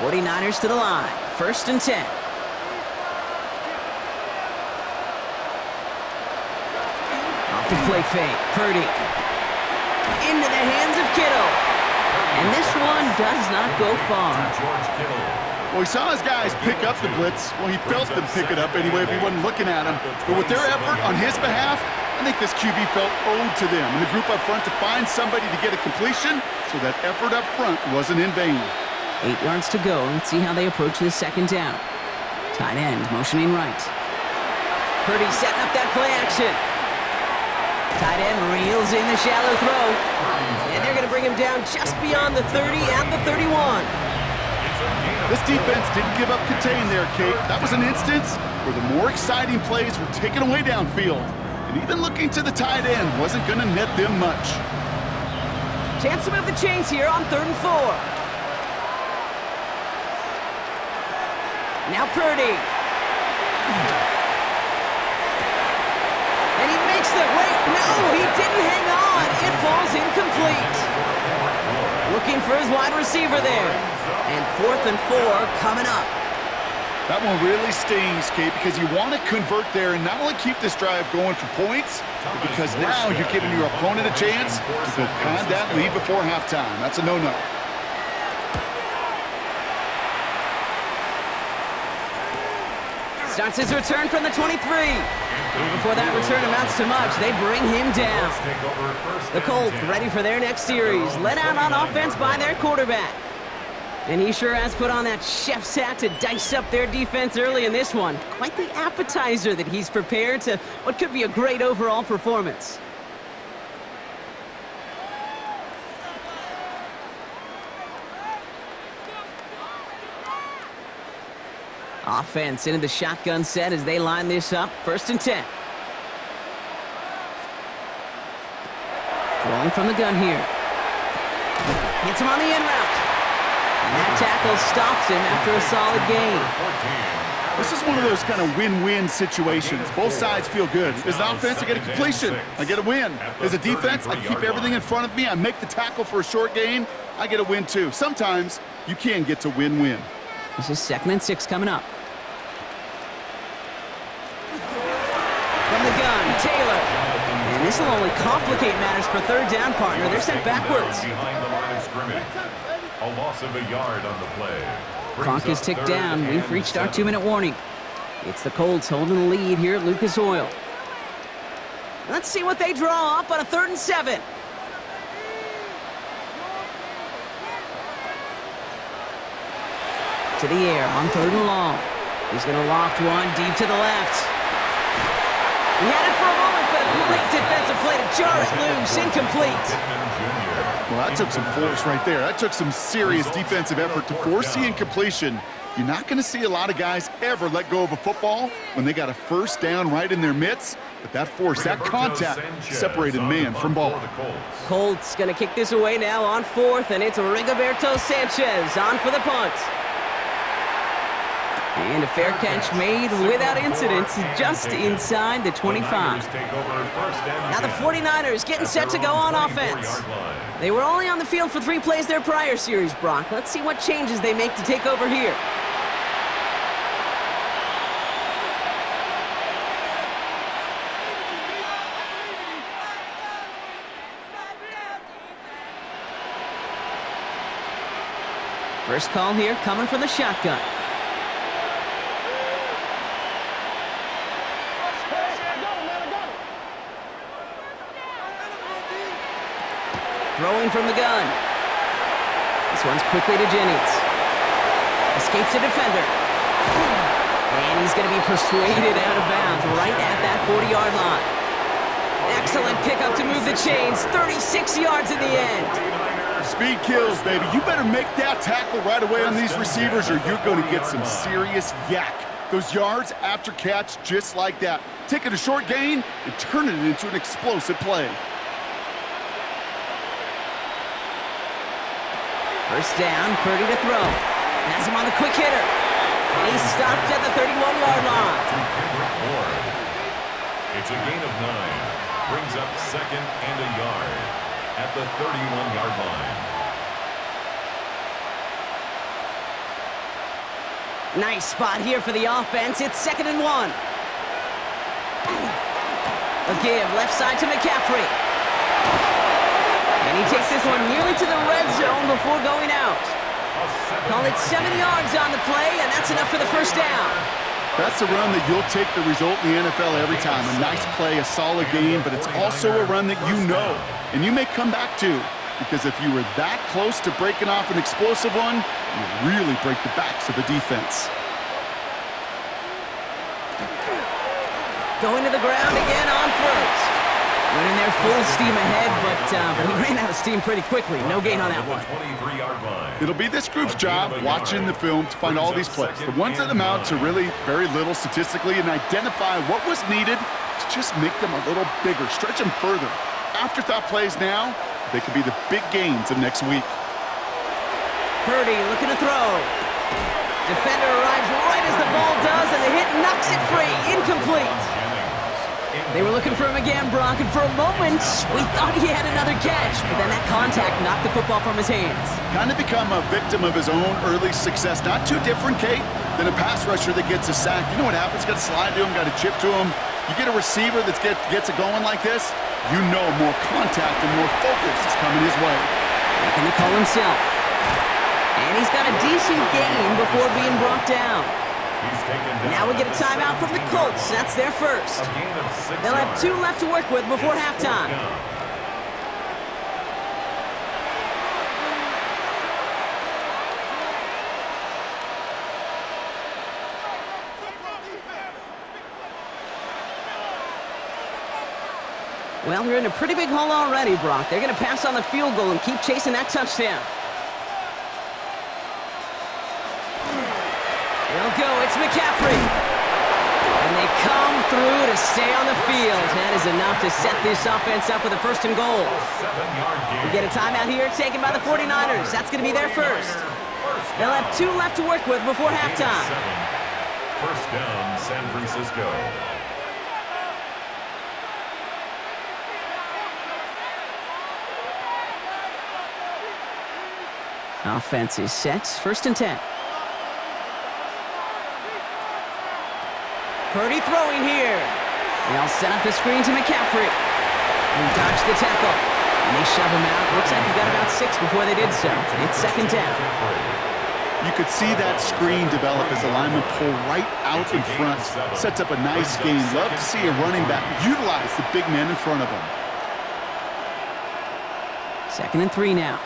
Speaker 1: '49ers to the line. 1st and 10. Off the play fake. Purdy. Into the hands of Kittle. And this one does not go far.
Speaker 2: Well, he saw his guys pick up the blitz. Well, he felt them pick it up anyway if he wasn't looking at him. But with their effort on his behalf, I think this QB felt owed to them and the group up front to find somebody to get a completion so that effort up front wasn't in vain.
Speaker 1: 8 yards to go. Let's see how they approach this 2nd down. Tight end motioning right. Purdy setting up that play action. Tight end reels in the shallow throw. And they're going to bring him down just beyond the 30 at the 31.
Speaker 2: This defense didn't give up contain there, Kate. That was an instance where the more exciting plays were taken away downfield. And even looking to the tight end wasn't going to net them much.
Speaker 1: Chance to move the chains here on 3rd and 4. Now Purdy. And he makes the wait. No, he didn't hang on. It falls incomplete. Looking for his wide receiver there. And 4th and 4 coming up.
Speaker 2: That one really stings, Kate, because you want to convert there and not only keep this drive going for points, but because now you're giving your opponent a chance to go pad that lead before halftime. That's a no-no.
Speaker 1: Starts his return from the 23. And before that return amounts to much, they bring him down. The Colts ready for their next series, led out on offense by their quarterback. And he sure has put on that chef's hat to dice up their defense early in this one. Quite the appetizer that he's prepared to what could be a great overall performance. Offense into the shotgun set as they line this up. 1st and 10. Throwing from the gun here. Hits him on the in route. And that tackle stops him after a solid gain.
Speaker 2: This is one of those kind of win-win situations. Both sides feel good. As an offense, I get a completion. I get a win. As a defense, I keep everything in front of me. I make the tackle for a short gain. I get a win, too. Sometimes you can get to win-win.
Speaker 1: This is 2nd and 6 coming up. From the gun, Taylor. And this will only complicate matters for 3rd down, partner. They're sent backwards.
Speaker 3: Behind the line of scrimmage. A loss of a yard on the play.
Speaker 1: Clock is ticked down. We've reached our 2-minute warning. It's the Colts holding the lead here at Lucas Oil. Let's see what they draw up on a 3rd and 7. To the air on 3rd and long. He's going to loft one deep to the left. He had it for a moment, but a great defensive play to jar it loose. Incomplete.
Speaker 2: Well, that took some force right there. That took some serious defensive effort to force the incompletion. You're not going to see a lot of guys ever let go of a football when they got a 1st down right in their midst. But that force, that contact, separated man from ball.
Speaker 1: Colts going to kick this away now on 4th, and it's Rigoberto Sanchez on for the punt. And a fair catch made without incident just inside the 25. Now the 49ers getting set to go on offense. They were only on the field for 3 plays their prior series, Brock. Let's see what changes they make to take over here. First call here coming from the shotgun. Throwing from the gun. This one's quickly to Jennings. Escapes the defender. And he's going to be persuaded out of bounds right at that 40-yard line. Excellent pickup to move the chains. 36 yards in the end.
Speaker 2: Speed kills, baby. You better make that tackle right away on these receivers or you're going to get some serious yak. Those yards after catch just like that. Taking a short gain and turning it into an explosive play.
Speaker 1: 1st down, Purdy to throw. Has him on the quick hitter. And he's stopped at the 31-yard line.
Speaker 3: It's a gain of 9. Brings up 2nd and a yard at the 31-yard line.
Speaker 1: Nice spot here for the offense. It's 2nd and 1. A give left side to McCaffrey. And he takes this one nearly to the red zone before going out. Call it 7 yards on the play, and that's enough for the 1st down.
Speaker 2: That's a run that you'll take the result in the NFL every time. A nice play, a solid game, but it's also a run that you know, and you may come back to, because if you were that close to breaking off an explosive one, you really break the backs of the defense.
Speaker 1: Going to the ground again on 1st. Went in there full steam ahead, but he ran out of steam pretty quickly. No gain on that one.
Speaker 2: It'll be this group's job watching the film to find all these plays. The ones that amount to really very little statistically and identify what was needed to just make them a little bigger, stretch them further. Afterthought plays now, they could be the big gains of next week.
Speaker 1: Purdy looking to throw. Defender arrives right as the ball does, and the hit knocks it free. Incomplete. They were looking for him again, Brock, and for a moment, we thought he had another catch, but then that contact knocked the football from his hands.
Speaker 2: Kind of become a victim of his own early success. Not too different, Kate, than a pass rusher that gets a sack. You know what happens? Got to slide to him, got to chip to him. You get a receiver that gets it going like this, you know more contact and more focus is coming his way.
Speaker 1: Making the call himself. And he's got a decent gain before being brought down. Now we get a timeout from the Colts. That's their first. They'll have 2 left to work with before halftime. Well, they're in a pretty big hole already, Brock. They're going to pass on the field goal and keep chasing that touchdown. They'll they'll go. It's McCaffrey. And they come through to stay on the field. That is enough to set this offense up with a 1st and goal.
Speaker 3: 7-yard gain.
Speaker 1: We get a timeout here taken by the 49ers. That's going to be their first. They'll have 2 left to work with before halftime.
Speaker 3: 1st down, San Francisco.
Speaker 1: Offense is set. 1st and 10. Purdy throwing here. They'll set up the screen to McCaffrey. He dodged the tackle. And they shove him out. Looks like he got about 6 before they did so. It's 2nd down.
Speaker 2: You could see that screen develop as the lineman pull right out in front. Sets up a nice gain. Love to see a running back utilize the big man in front of him.
Speaker 1: 2nd and 3 now.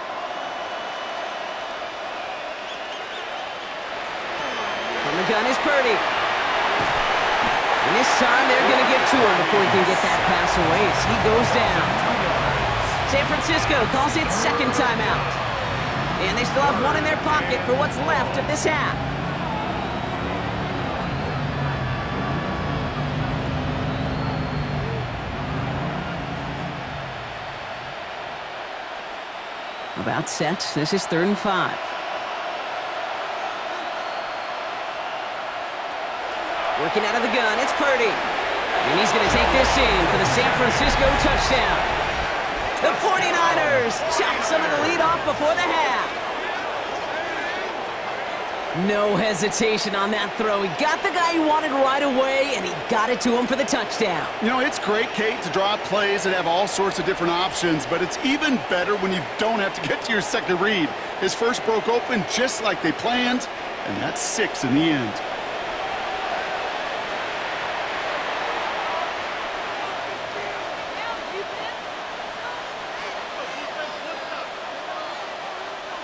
Speaker 1: From the gun is Purdy. And this time they're going to get to him before he can get that pass away as he goes down. San Francisco calls it 2nd timeout. And they still have 1 in their pocket for what's left of this half. About set. This is 3rd and 5. Working out of the gun, it's Purdy. And he's going to take this in for the San Francisco touchdown. The 49ers chop some of the lead off before the half. No hesitation on that throw. He got the guy he wanted right away, and he got it to him for the touchdown.
Speaker 2: You know, it's great, Kate, to draw up plays and have all sorts of different options, but it's even better when you don't have to get to your second read. His first broke open just like they planned, and that's 6 in the end.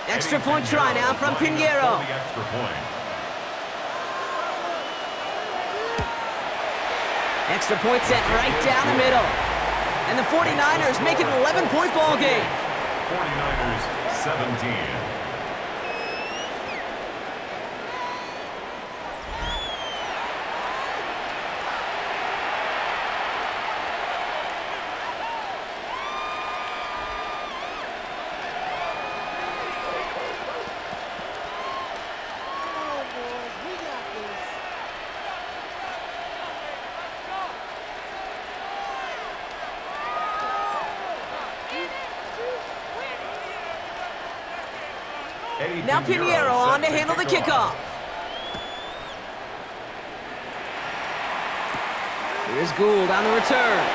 Speaker 1: Extra point try now from Pinheiro. Extra point set right down the middle. And the 49ers make it an 11-point ball game.
Speaker 3: 49ers 17.
Speaker 1: Now Pinheiro on to handle the kickoff. Here's Gould on the return.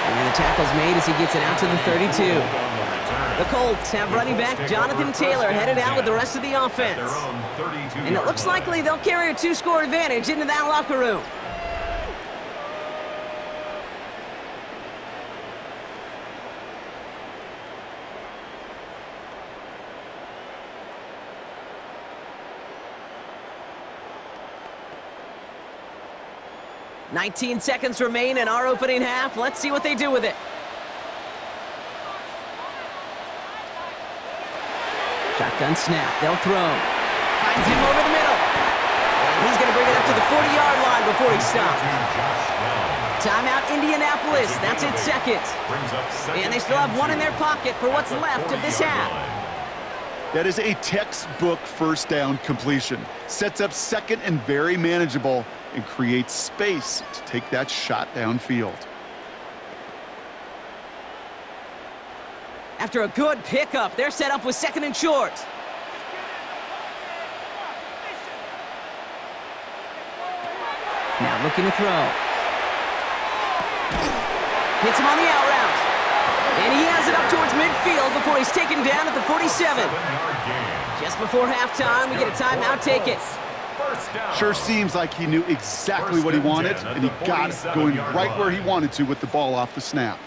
Speaker 1: And the tackle's made as he gets it out to the 32. The Colts have running back Jonathan Taylor headed out with the rest of the offense. And it looks likely they'll carry a 2-score advantage into that locker room. "19 seconds remain in our opening half. Let's see what they do with it." Shotgun snap. They'll throw. Finds him over the middle. And he's going to bring it up to the 40-yard line before he stops. Timeout Indianapolis. That's its 2nd. And they still have 1 in their pocket for what's left of this half.
Speaker 2: That is a textbook 1st down completion. Sets up 2nd and very manageable, and creates space to take that shot downfield.
Speaker 1: After a good pickup, they're set up with 2nd and short. Now looking to throw. Hits him on the out route. And he has it up towards midfield before he's taken down at the 47. Just before halftime, we get a timeout taken.
Speaker 2: Sure seems like he knew exactly what he wanted, and he got it going right where he wanted to with the ball off the snap.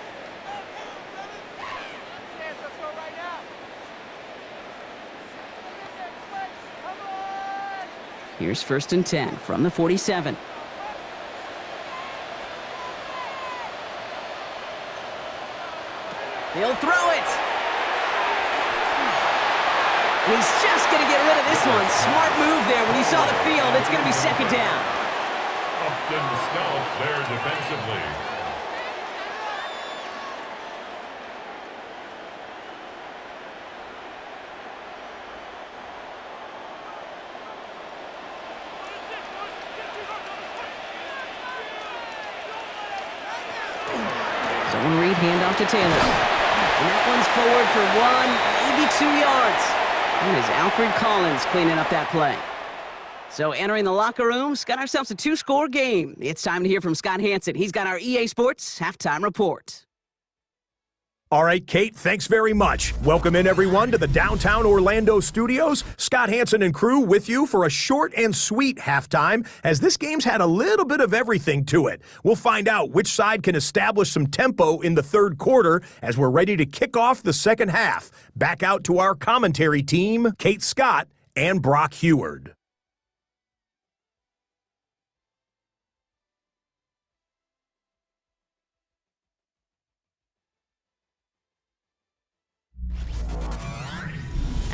Speaker 1: Here's 1st and 10 from the 47. He'll throw it. And he's just going to get rid of this one. Smart move there when he saw the field. It's going to be second down.
Speaker 3: Upton Stout there defensively.
Speaker 1: Zone read handoff to Taylor. And that one's forward for 1, maybe 2 yards. And is Alfred Collins cleaning up that play. So entering the locker rooms, got ourselves a 2-score game. It's time to hear from Scott Hansen. He's got our EA Sports halftime report.
Speaker 6: All right, Kate, thanks very much. Welcome in, everyone, to the downtown Orlando studios. Scott Hansen and crew with you for a short and sweet halftime, as this game's had a little bit of everything to it. We'll find out which side can establish some tempo in the third quarter as we're ready to kick off the second half. Back out to our commentary team, Kate Scott and Brock Heward.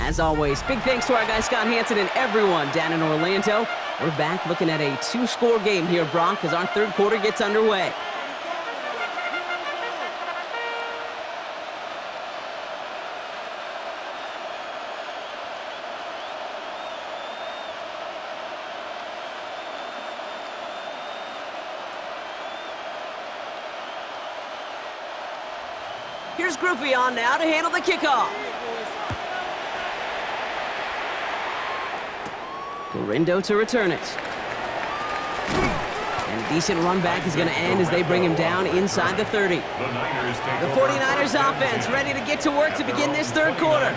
Speaker 1: As always, big thanks to our guy Scott Hansen and everyone down in Orlando. We're back looking at a 2-score game here, Brock, as our third quarter gets underway. Here's Groupie on now to handle the kickoff. Gorindo to return it. And a decent run back is going to end as they bring him down inside the 30. The 49ers offense ready to get to work to begin this third quarter.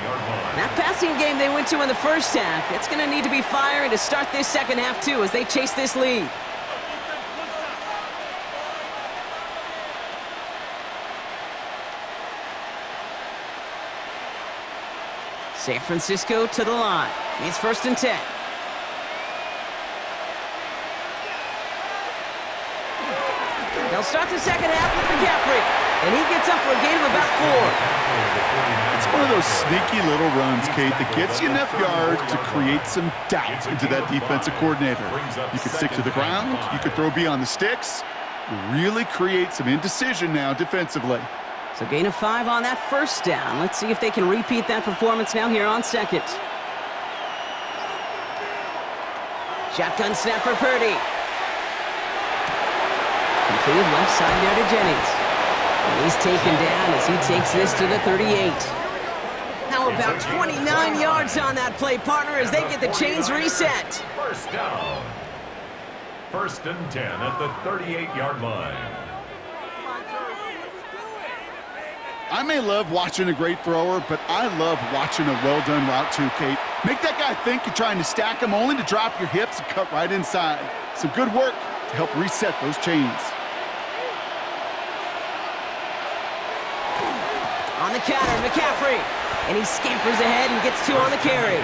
Speaker 1: That passing game they went to in the first half, it's going to need to be firing to start this second half too as they chase this lead. San Francisco to the line. It's 1st and 10. They'll start the second half with McCaffrey, and he gets up for a gain of about 4.
Speaker 2: It's one of those sneaky little runs, Kate, that gets you enough yards to create some doubt into that defensive coordinator. You could stick to the ground, you could throw beyond the sticks, really create some indecision now defensively.
Speaker 1: So gain of 5 on that first down. Let's see if they can repeat that performance now here on second. Shotgun snap for Purdy. Completed left side there to Jennings. And he's taken down as he takes this to the 38. How about 29 yards on that play, partner, as they get the chains reset.
Speaker 3: First down. 1st and 10 at the 38-yard line.
Speaker 2: I may love watching a great thrower, but I love watching a well-done route too, Kate. Make that guy think you're trying to stack him only to drop your hips and cut right inside. Some good work to help reset those chains.
Speaker 1: On the counter, McCaffrey. And he scampers ahead and gets 2 on the carry.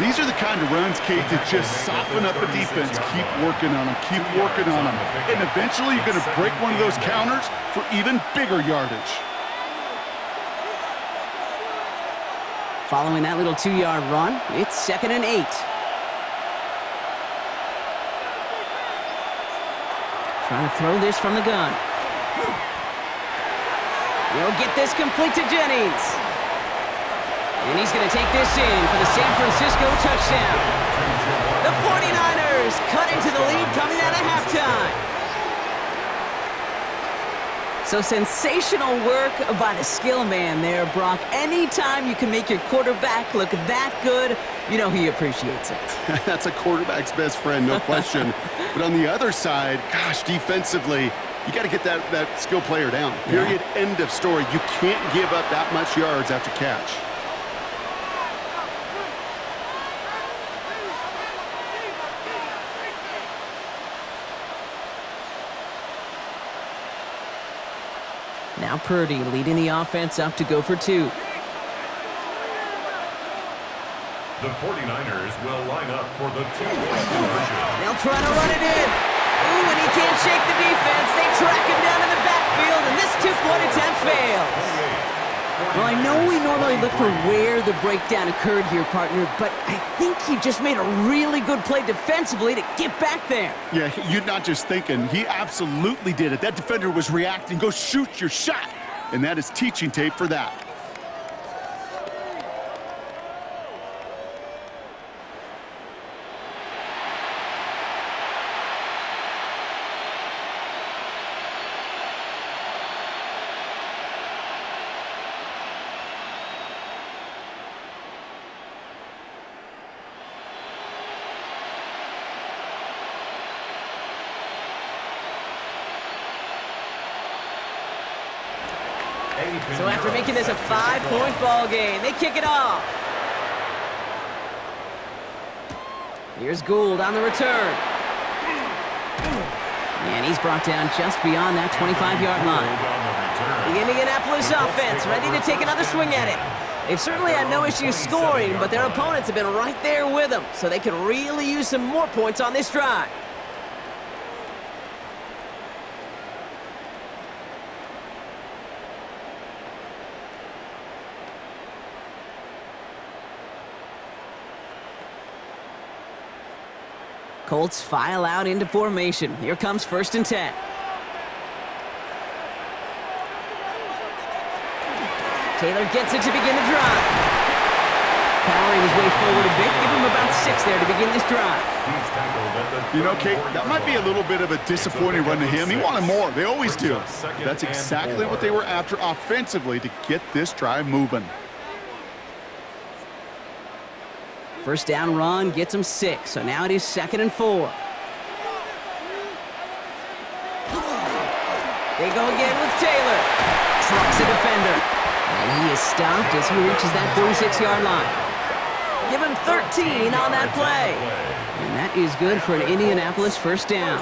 Speaker 2: These are the kind of runs, Kate, that just soften up a defense. Keep working on them, keep working on them. And eventually you're going to break one of those counters for even bigger yardage.
Speaker 1: Following that little 2-yard run, it's 2nd and 8. Trying to throw this from the gun. He'll get this complete to Jennings. And he's going to take this in for the San Francisco touchdown. The 49ers cut into the lead coming out of halftime. So sensational work by the skill man there, Brock. Anytime you can make your quarterback look that good, you know he appreciates it.
Speaker 2: That's a quarterback's best friend, no question. But on the other side, gosh, defensively, you got to get that skill player down. Period. Yeah. End of story. You can't give up that much yards after catch.
Speaker 1: Now Purdy leading the offense up to go for 2.
Speaker 3: The 49ers will line up for the 2-point conversion.
Speaker 1: They'll try to run it in. Ooh, and he can't shake the defense. They track him down in the backfield, and this 2-point attempt fails. Well, I know we normally look for where the breakdown occurred here, partner, but I think he just made a really good play defensively to get back there.
Speaker 2: Yeah, you're not just thinking. He absolutely did it. That defender was reacting. Go shoot your shot. And that is teaching tape for that.
Speaker 1: So after making this a 5-point ball game, they kick it off. Here's Gould on the return. And he's brought down just beyond that 25-yard line. The Indianapolis offense ready to take another swing at it. They've certainly had no issues scoring, but their opponents have been right there with them, so they could really use some more points on this drive. Colts file out into formation. Here comes 1st and 10. Taylor gets it to begin the drive. Power was way forward a bit. Give him about 6 there to begin this drive.
Speaker 2: You know, Kate, that might be a little bit of a disappointing run to him. He wanted more. They always do. That's exactly what they were after offensively to get this drive moving.
Speaker 1: First down run gets him 6, so now it is 2nd and 4. They go again with Taylor. Slugs the defender. And he is stopped as he reaches that 46-yard line. Give him 13 on that play. And that is good for an Indianapolis first down.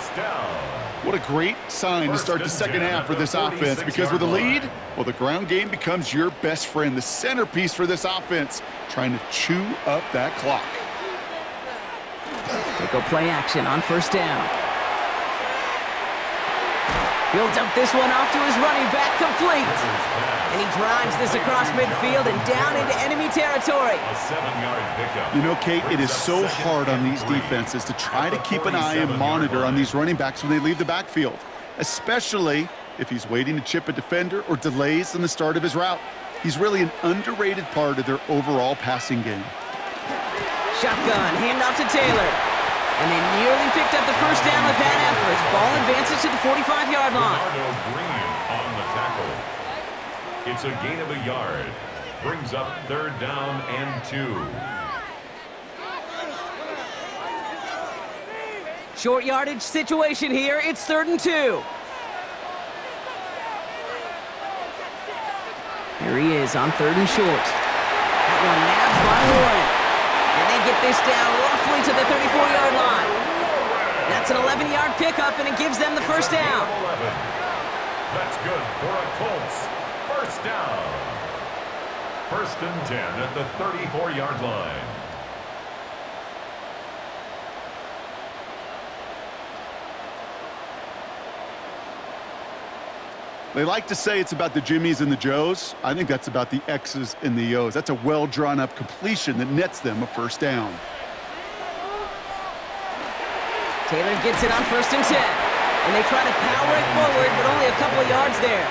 Speaker 2: What a great sign to start the second half for this offense, because with a lead, well, the ground game becomes your best friend, the centerpiece for this offense, trying to chew up that clock.
Speaker 1: They go play action on first down. He'll dump this one off to his running back, complete. And he drives this across midfield and down into enemy territory.
Speaker 3: A 7-yard pickup.
Speaker 2: You know, Kate, it is so hard on these defenses to try to keep an eye and monitor on these running backs when they leave the backfield, especially if he's waiting to chip a defender or delays in the start of his route. He's really an underrated part of their overall passing game.
Speaker 1: Shotgun, handoff to Taylor. And they nearly picked up the first down with that effort. Ball advances to the 45-yard line.
Speaker 3: Green on the tackle. It's a gain of a yard. Brings up 3rd down and 2.
Speaker 1: Short yardage situation here. It's 3rd and 2. Here he is on 3rd and short. That one nabbed by Warren. And they get this down roughly to the 34-yard line. That's an 11-yard pickup, and it gives them the first down.
Speaker 3: 11. That's good for a Colts. First down. 1st and 10 at the 34-yard line.
Speaker 2: They like to say it's about the Jimmies and the Joes. I think that's about the X's and the O's. That's a well-drawn-up completion that nets them a first down.
Speaker 1: Taylor gets it on 1st and 10. And they try to power it forward, but only a couple of yards there.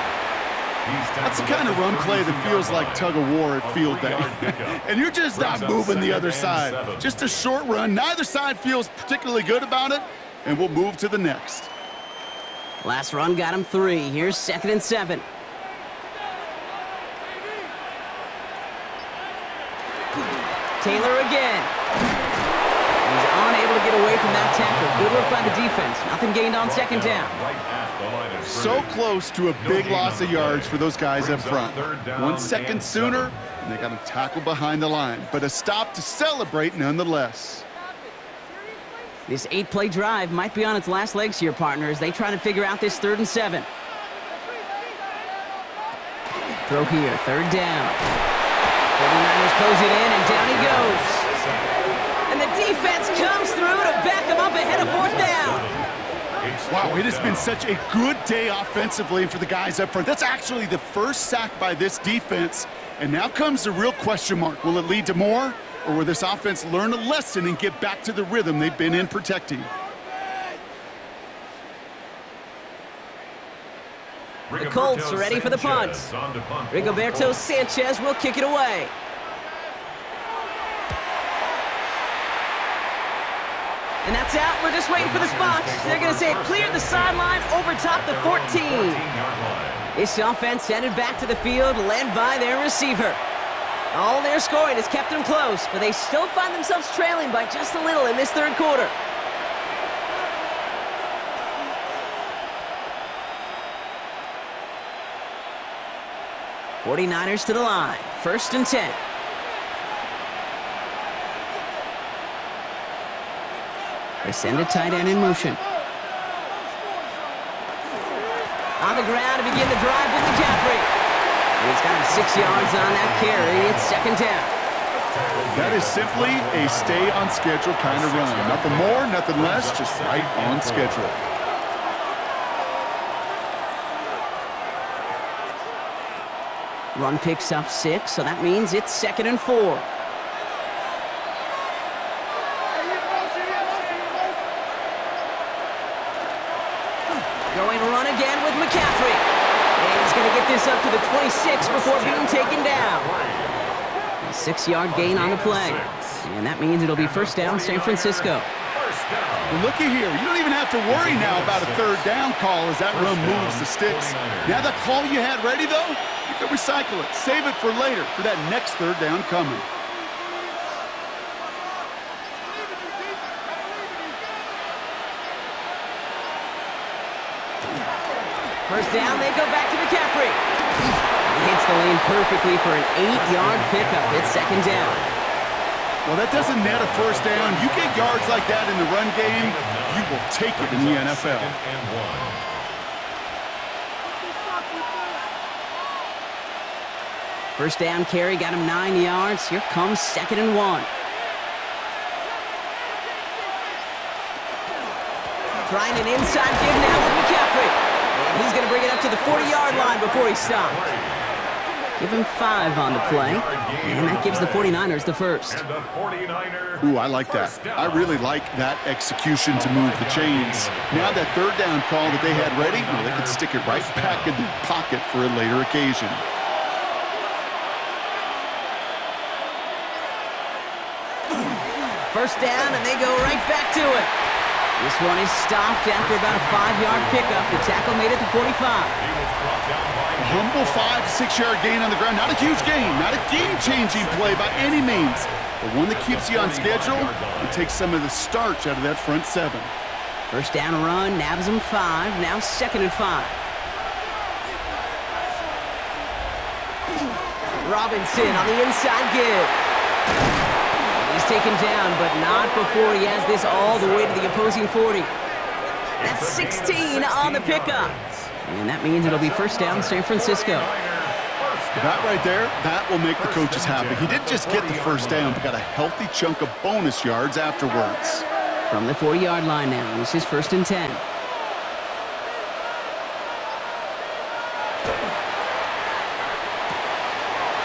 Speaker 2: That's the kind of run play that feels like tug-of-war at field day. And you're just not moving the other side. Just a short run. Neither side feels particularly good about it, and we'll move to the next.
Speaker 1: Last run got him 3. Here's 2nd and 7. Taylor again. He's unable to get away from that tackle. Good work by the defense. Nothing gained on 2nd down.
Speaker 2: So close to a big loss of yards for those guys up front. 1 second sooner, and they got a tackle behind the line. But a stop to celebrate nonetheless.
Speaker 1: This 8-play drive might be on its last legs here, partners. They try to figure out this 3rd and 7. Throw here, 3rd down. 49ers close it in, and down he goes. And the defense comes through to back him up ahead of 4th down.
Speaker 2: Wow, it has been such a good day offensively for the guys up front. That's actually the first sack by this defense. And now comes the real question mark. Will it lead to more? Or will this offense learn a lesson and get back to the rhythm they've been in protecting?
Speaker 1: The Colts are ready for the punt. Rigoberto Sanchez will kick it away. And that's out. We're just waiting for the spot. They're going to say it cleared the sideline over top the 14. This offense headed back to the field, led by their receiver. All their scoring has kept them close, but they still find themselves trailing by just a little in this third quarter. '49ers to the line. 1st and 10. They send a tight end in motion. On the ground to begin the drive with McCaffrey. And he's got him 6 yards on that carry. It's 2nd down.
Speaker 2: That is simply a stay on schedule kind of run. Nothing more, nothing less, just right on schedule.
Speaker 1: Run picks up 6, so that means it's 2nd and 4. Going run again with McCaffrey. And he's going to get this up to the 26 before being taken down. A 6-yard gain on the play. And that means it'll be 1st down, San Francisco.
Speaker 2: Well, looky here. You don't even have to worry now about a 3rd down call as that run moves the sticks. Now that call you had ready, though, you can recycle it. Save it for later for that next 3rd down coming.
Speaker 1: First down, they go back to McCaffrey. He hits the lane perfectly for an 8-yard pickup. It's 2nd down.
Speaker 2: Well, that doesn't net a 1st down. You get yards like that in the run game, you will take it in the NFL.
Speaker 1: First down carry got him 9 yards. Here comes 2nd and 1. Trying an inside give now with McCaffrey. And he's going to bring it up to the 40-yard line before he stopped. Give him 5 on the play. And that gives the 49ers the first.
Speaker 2: Ooh, I like that. I really like that execution to move the chains. Now that 3rd down call that they had ready, well, they could stick it right back in their pocket for a later occasion.
Speaker 1: First down, and they go right back to it. This one is stopped after about a 5-yard pickup. The tackle made it to 45.
Speaker 2: A humble 5 to 6 yard gain on the ground. Not a huge gain, not a game-changing play by any means, but one that keeps you on schedule and takes some of the starch out of that front 7.
Speaker 1: First down run, nabs him 5. Now 2nd and 5. Robinson on the inside give. He's taken down, but not before he has this all the way to the opposing 40. That's 16 on the pickup. And that means it'll be 1st down, San Francisco.
Speaker 2: That right there, that will make the coaches happy. He didn't just get the 1st down, but got a healthy chunk of bonus yards afterwards.
Speaker 1: From the 40-yard line now, this is 1st and 10.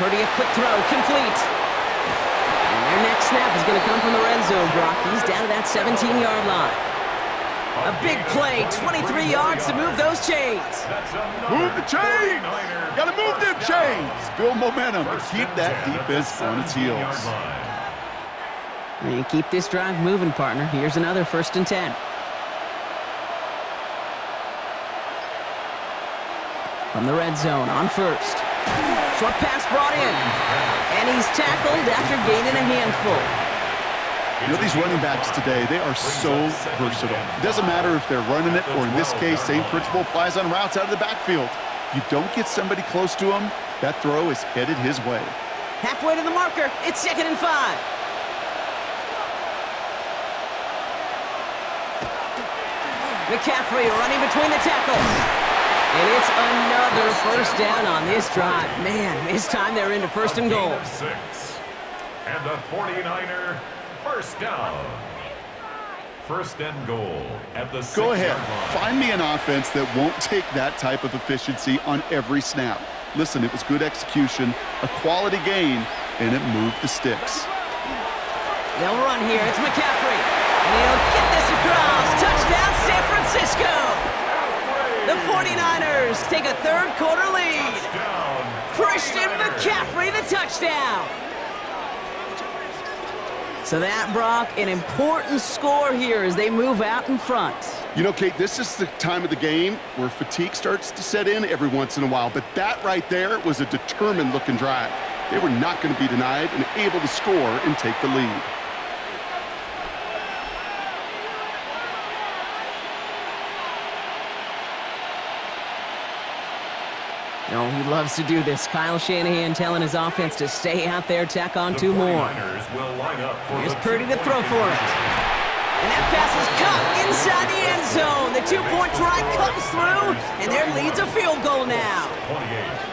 Speaker 1: Purdy, a quick throw, complete. Their next snap is going to come from the red zone, Brock. He's down to that 17-yard line. A big play, 23 yards to move those chains.
Speaker 2: Move the chains! Got to move them chains! Build momentum and keep that defense on its heels.
Speaker 1: And keep this drive moving, partner. Here's another 1st and 10. From the red zone on 1st. Short pass brought in. And he's tackled after gaining a handful.
Speaker 2: You know, these running backs today, they are so versatile. It doesn't matter if they're running it, or in this case, same principle applies on routes out of the backfield. You don't get somebody close to him, that throw is headed his way.
Speaker 1: Halfway to the marker, it's 2nd and 5. McCaffrey running between the tackles. And it's another 1st down on this drive. Man, this time they're into 1st and goal.
Speaker 3: 6. And the 49er 1st down. First and goal at the 6-yard line.
Speaker 2: Go ahead. Find me an offense that won't take that type of efficiency on every snap. Listen, it was good execution, a quality gain, and it moved the sticks.
Speaker 1: They'll run here. It's McCaffrey. And he'll get this across. Touchdown, San Francisco. The 49ers take a third-quarter lead. Christian McCaffrey, the touchdown. So that, Brock, an important score here as they move out in front.
Speaker 2: You know, Kate, this is the time of the game where fatigue starts to set in every once in a while, but that right there was a determined-looking drive. They were not going to be denied and able to score and take the lead.
Speaker 1: Oh, he loves to do this. Kyle Shanahan telling his offense to stay out there, tack on two more. Here's Purdy to throw for it. And that pass is caught inside the end zone. The two-point try comes through, and their lead's a field goal now.
Speaker 3: 28.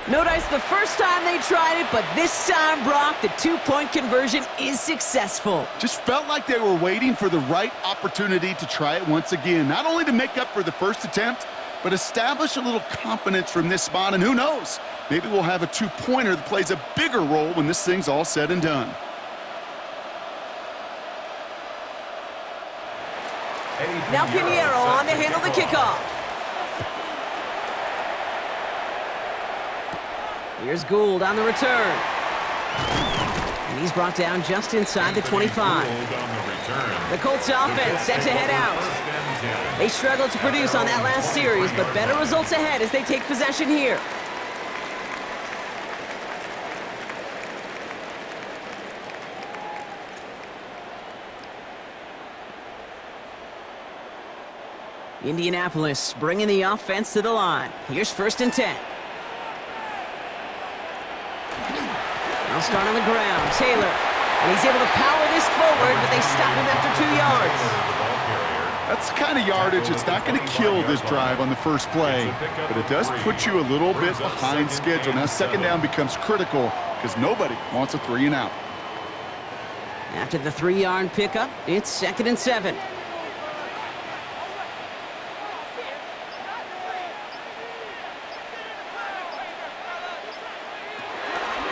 Speaker 1: No dice the first time they tried it, but this time, Brock, the two-point conversion is successful.
Speaker 2: Just felt like they were waiting for the right opportunity to try it once again. Not only to make up for the first attempt, but establish a little confidence from this spot. And who knows, maybe we'll have a two-pointer that plays a bigger role when this thing's all said and done.
Speaker 1: Now Pinheiro on to handle the kickoff. Here's Gould on the return. And he's brought down just inside the 25. The Colts offense set to head out. They struggled to produce on that last series, but better results ahead as they take possession here. Indianapolis bringing the offense to the line. Here's 1st and 10. Now start on the ground, Taylor. And he's able to power this forward, but they stop him after 2 yards.
Speaker 2: That's the kind of yardage that's not going to kill this drive on the first play, but it does put you a little bit behind schedule. Now second down becomes critical because nobody wants a 3-and-out.
Speaker 1: After the 3-yard pickup, it's 2nd and 7.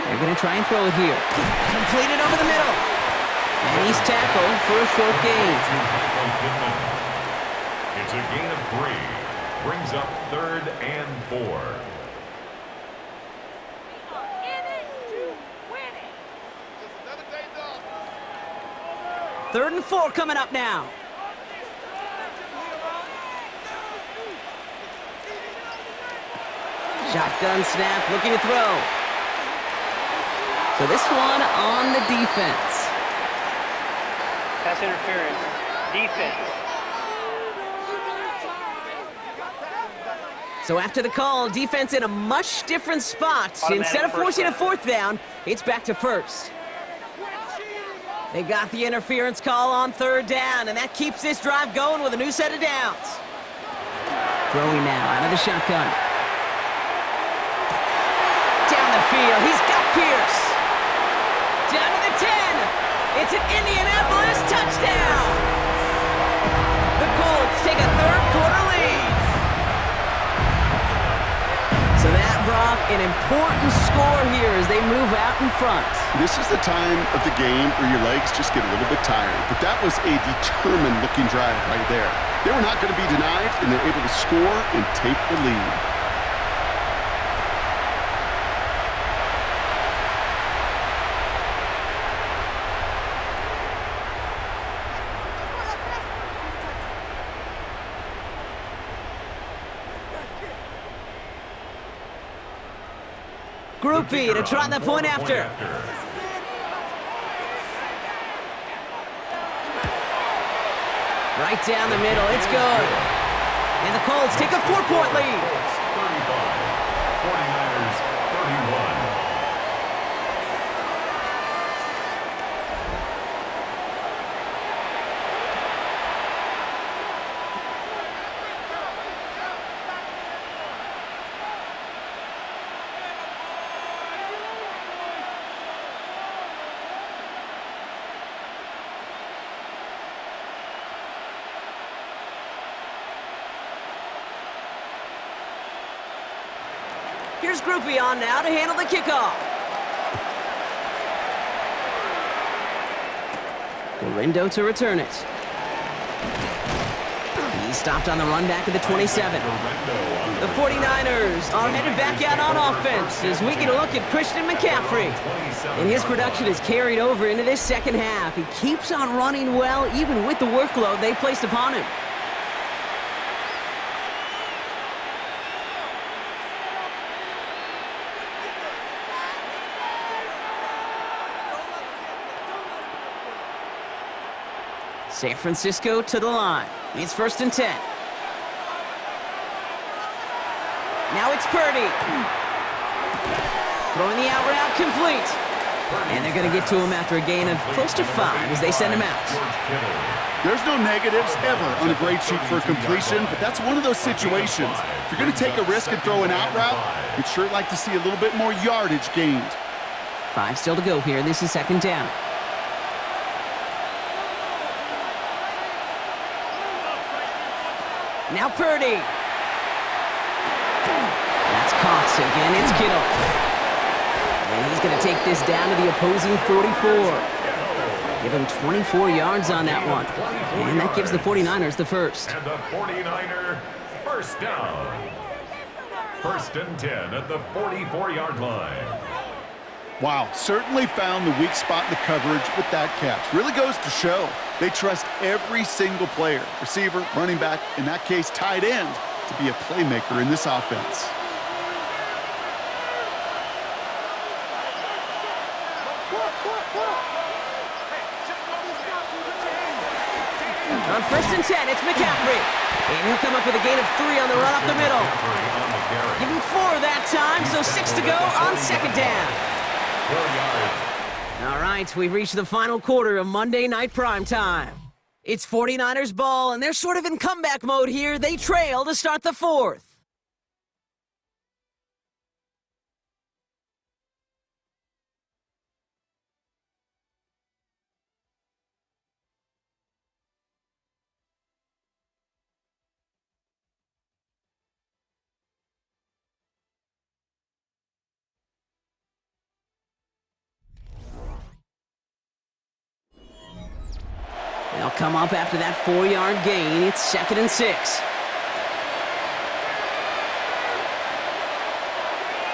Speaker 1: They're going to try and throw it here. Completed over the middle. And he's tackled for a short gain.
Speaker 3: It's a gain of 3. Brings up 3rd and 4.
Speaker 1: Third and 4 coming up now. Shotgun snap, looking to throw. So this one on the defense.
Speaker 4: Pass interference. Defense.
Speaker 1: So after the call, defense in a much different spot. Instead of forcing a 4th down, it's back to 1st. They got the interference call on 3rd down, and that keeps this drive going with a new set of downs. Throwing now out of the shotgun. Down the field, he's got Pierce. Down to the 10. It's an Indianapolis touchdown. The Colts take a third-quarter lead. So that, Brock, an important score here as they move out in front.
Speaker 2: This is the time of the game where your legs just get a little bit tired, but that was a determined-looking drive right there. They were not going to be denied, and they're able to score and take the lead.
Speaker 1: Group B to try the point after. Right down the middle. It's good. And the Colts take a 4-point lead.
Speaker 3: 35. 49ers 31.
Speaker 1: Here's Groupie on now to handle the kickoff. Gorindo to return it. He stopped on the run back at the 27. The 49ers are headed back out on offense as we get a look at Christian McCaffrey. And his production is carried over into this second half. He keeps on running well even with the workload they've placed upon him. San Francisco to the line. It's 1st and 10. Now it's Purdy. Throwing the out route complete. And they're going to get to him after a gain of close to 5 as they send him out.
Speaker 2: There's no negatives ever on a grade sheet for a completion, but that's one of those situations. If you're going to take a risk and throw an out route, you'd sure like to see a little bit more yardage gained.
Speaker 1: 5 still to go here. This is 2nd down. Now Purdy. That's caught again. It's Kittle. And he's going to take this down to the opposing 44. Give him 24 yards on that one. And that gives the 49ers the first.
Speaker 3: And the 49er first down. 1st and 10 at the 44-yard line.
Speaker 2: Wow, certainly found the weak spot in the coverage with that catch. Really goes to show they trust every single player, receiver, running back, in that case tight end, to be a playmaker in this offense.
Speaker 1: On 1st and 10, it's McCaffrey. And he'll come up with a gain of 3 on the run up the middle. Give him 4 that time, so 6 to go on 2nd down.
Speaker 3: 4 yards.
Speaker 1: All right, we've reached the final quarter of Monday Night Primetime. It's 49ers ball, and they're sort of in comeback mode here. They trail to start the 4th. They'll come up after that 4-yard gain. It's 2nd and 6.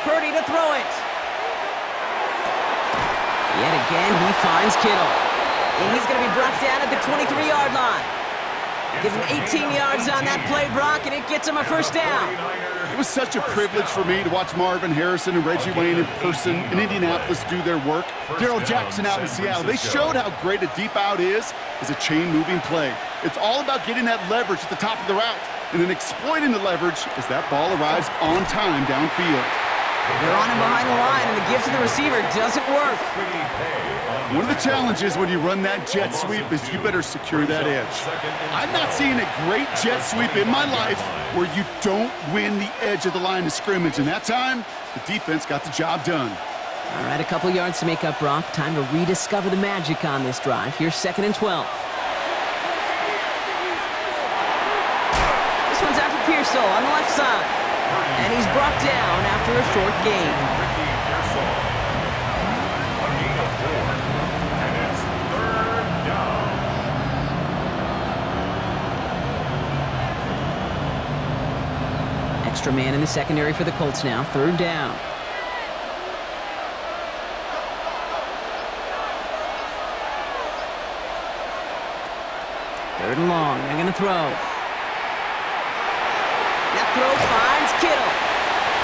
Speaker 1: Purdy to throw it. Yet again, he finds Kittle. And he's going to be brought down at the 23-yard line. Give him 18 yards on that play, Brock, and it gets him a 1st down.
Speaker 2: It was such a privilege for me to watch Marvin Harrison and Reggie Wayne in person in Indianapolis do their work. Darrell Jackson out in Seattle. They showed how great a deep out is as a chain-moving play. It's all about getting that leverage at the top of the route and then exploiting the leverage as that ball arrives on time downfield.
Speaker 1: They're on him behind the line, and the give to the receiver doesn't work.
Speaker 2: One of the challenges when you run that jet sweep is you better secure that edge. I've not seen a great jet sweep in my life where you don't win the edge of the line of scrimmage, and that time, the defense got the job done.
Speaker 1: All right, a couple yards to make up, Brock. Time to rediscover the magic on this drive. Here's 2nd and 12. This one's out to Pearsall on the left side. And he's brought down after a short gain.
Speaker 3: A gain of 4. And it's 3rd down.
Speaker 1: Extra man in the secondary for the Colts now. 3rd down. Third and long. They're going to throw. That throw finds Kittle.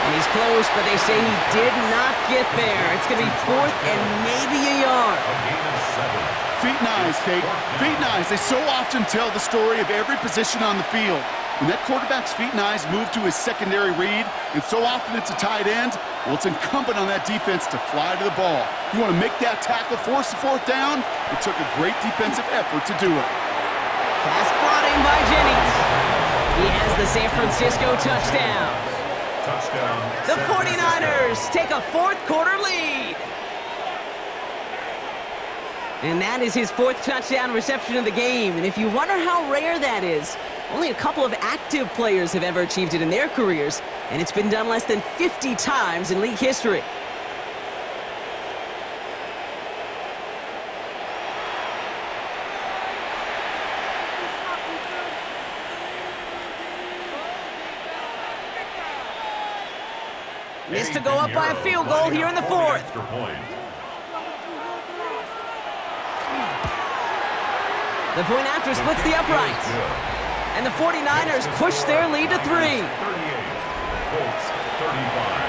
Speaker 1: And he's close, but they say he did not get there. It's going to be 4th and maybe a yard.
Speaker 3: A gain of 7.
Speaker 2: Feet and eyes, Kate. Feet and eyes. They so often tell the story of every position on the field. When that quarterback's feet and eyes move to his secondary read, and so often it's a tight end, well, it's incumbent on that defense to fly to the ball. You want to make that tackle, force the 4th down? It took a great defensive effort to do it.
Speaker 1: Pass brought in by Jennings. He has the San Francisco touchdown.
Speaker 3: Touchdown.
Speaker 1: The 49ers take a 4th quarter lead. And that is his 4th touchdown reception of the game. And if you wonder how rare that is, only a couple of active players have ever achieved it in their careers, and it's been done less than 50 times in league history. Missed to go up by a field goal here in the 4th. The point after splits the uprights. And the 49ers push their lead to 3.
Speaker 3: 38. Colts 35.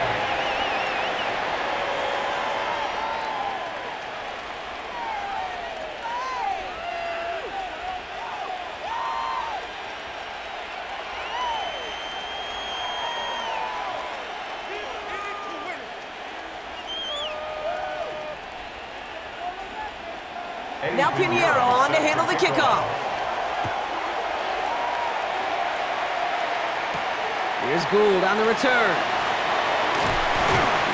Speaker 1: Now Pinheiro on to handle the kickoff. Here's Gould on the return.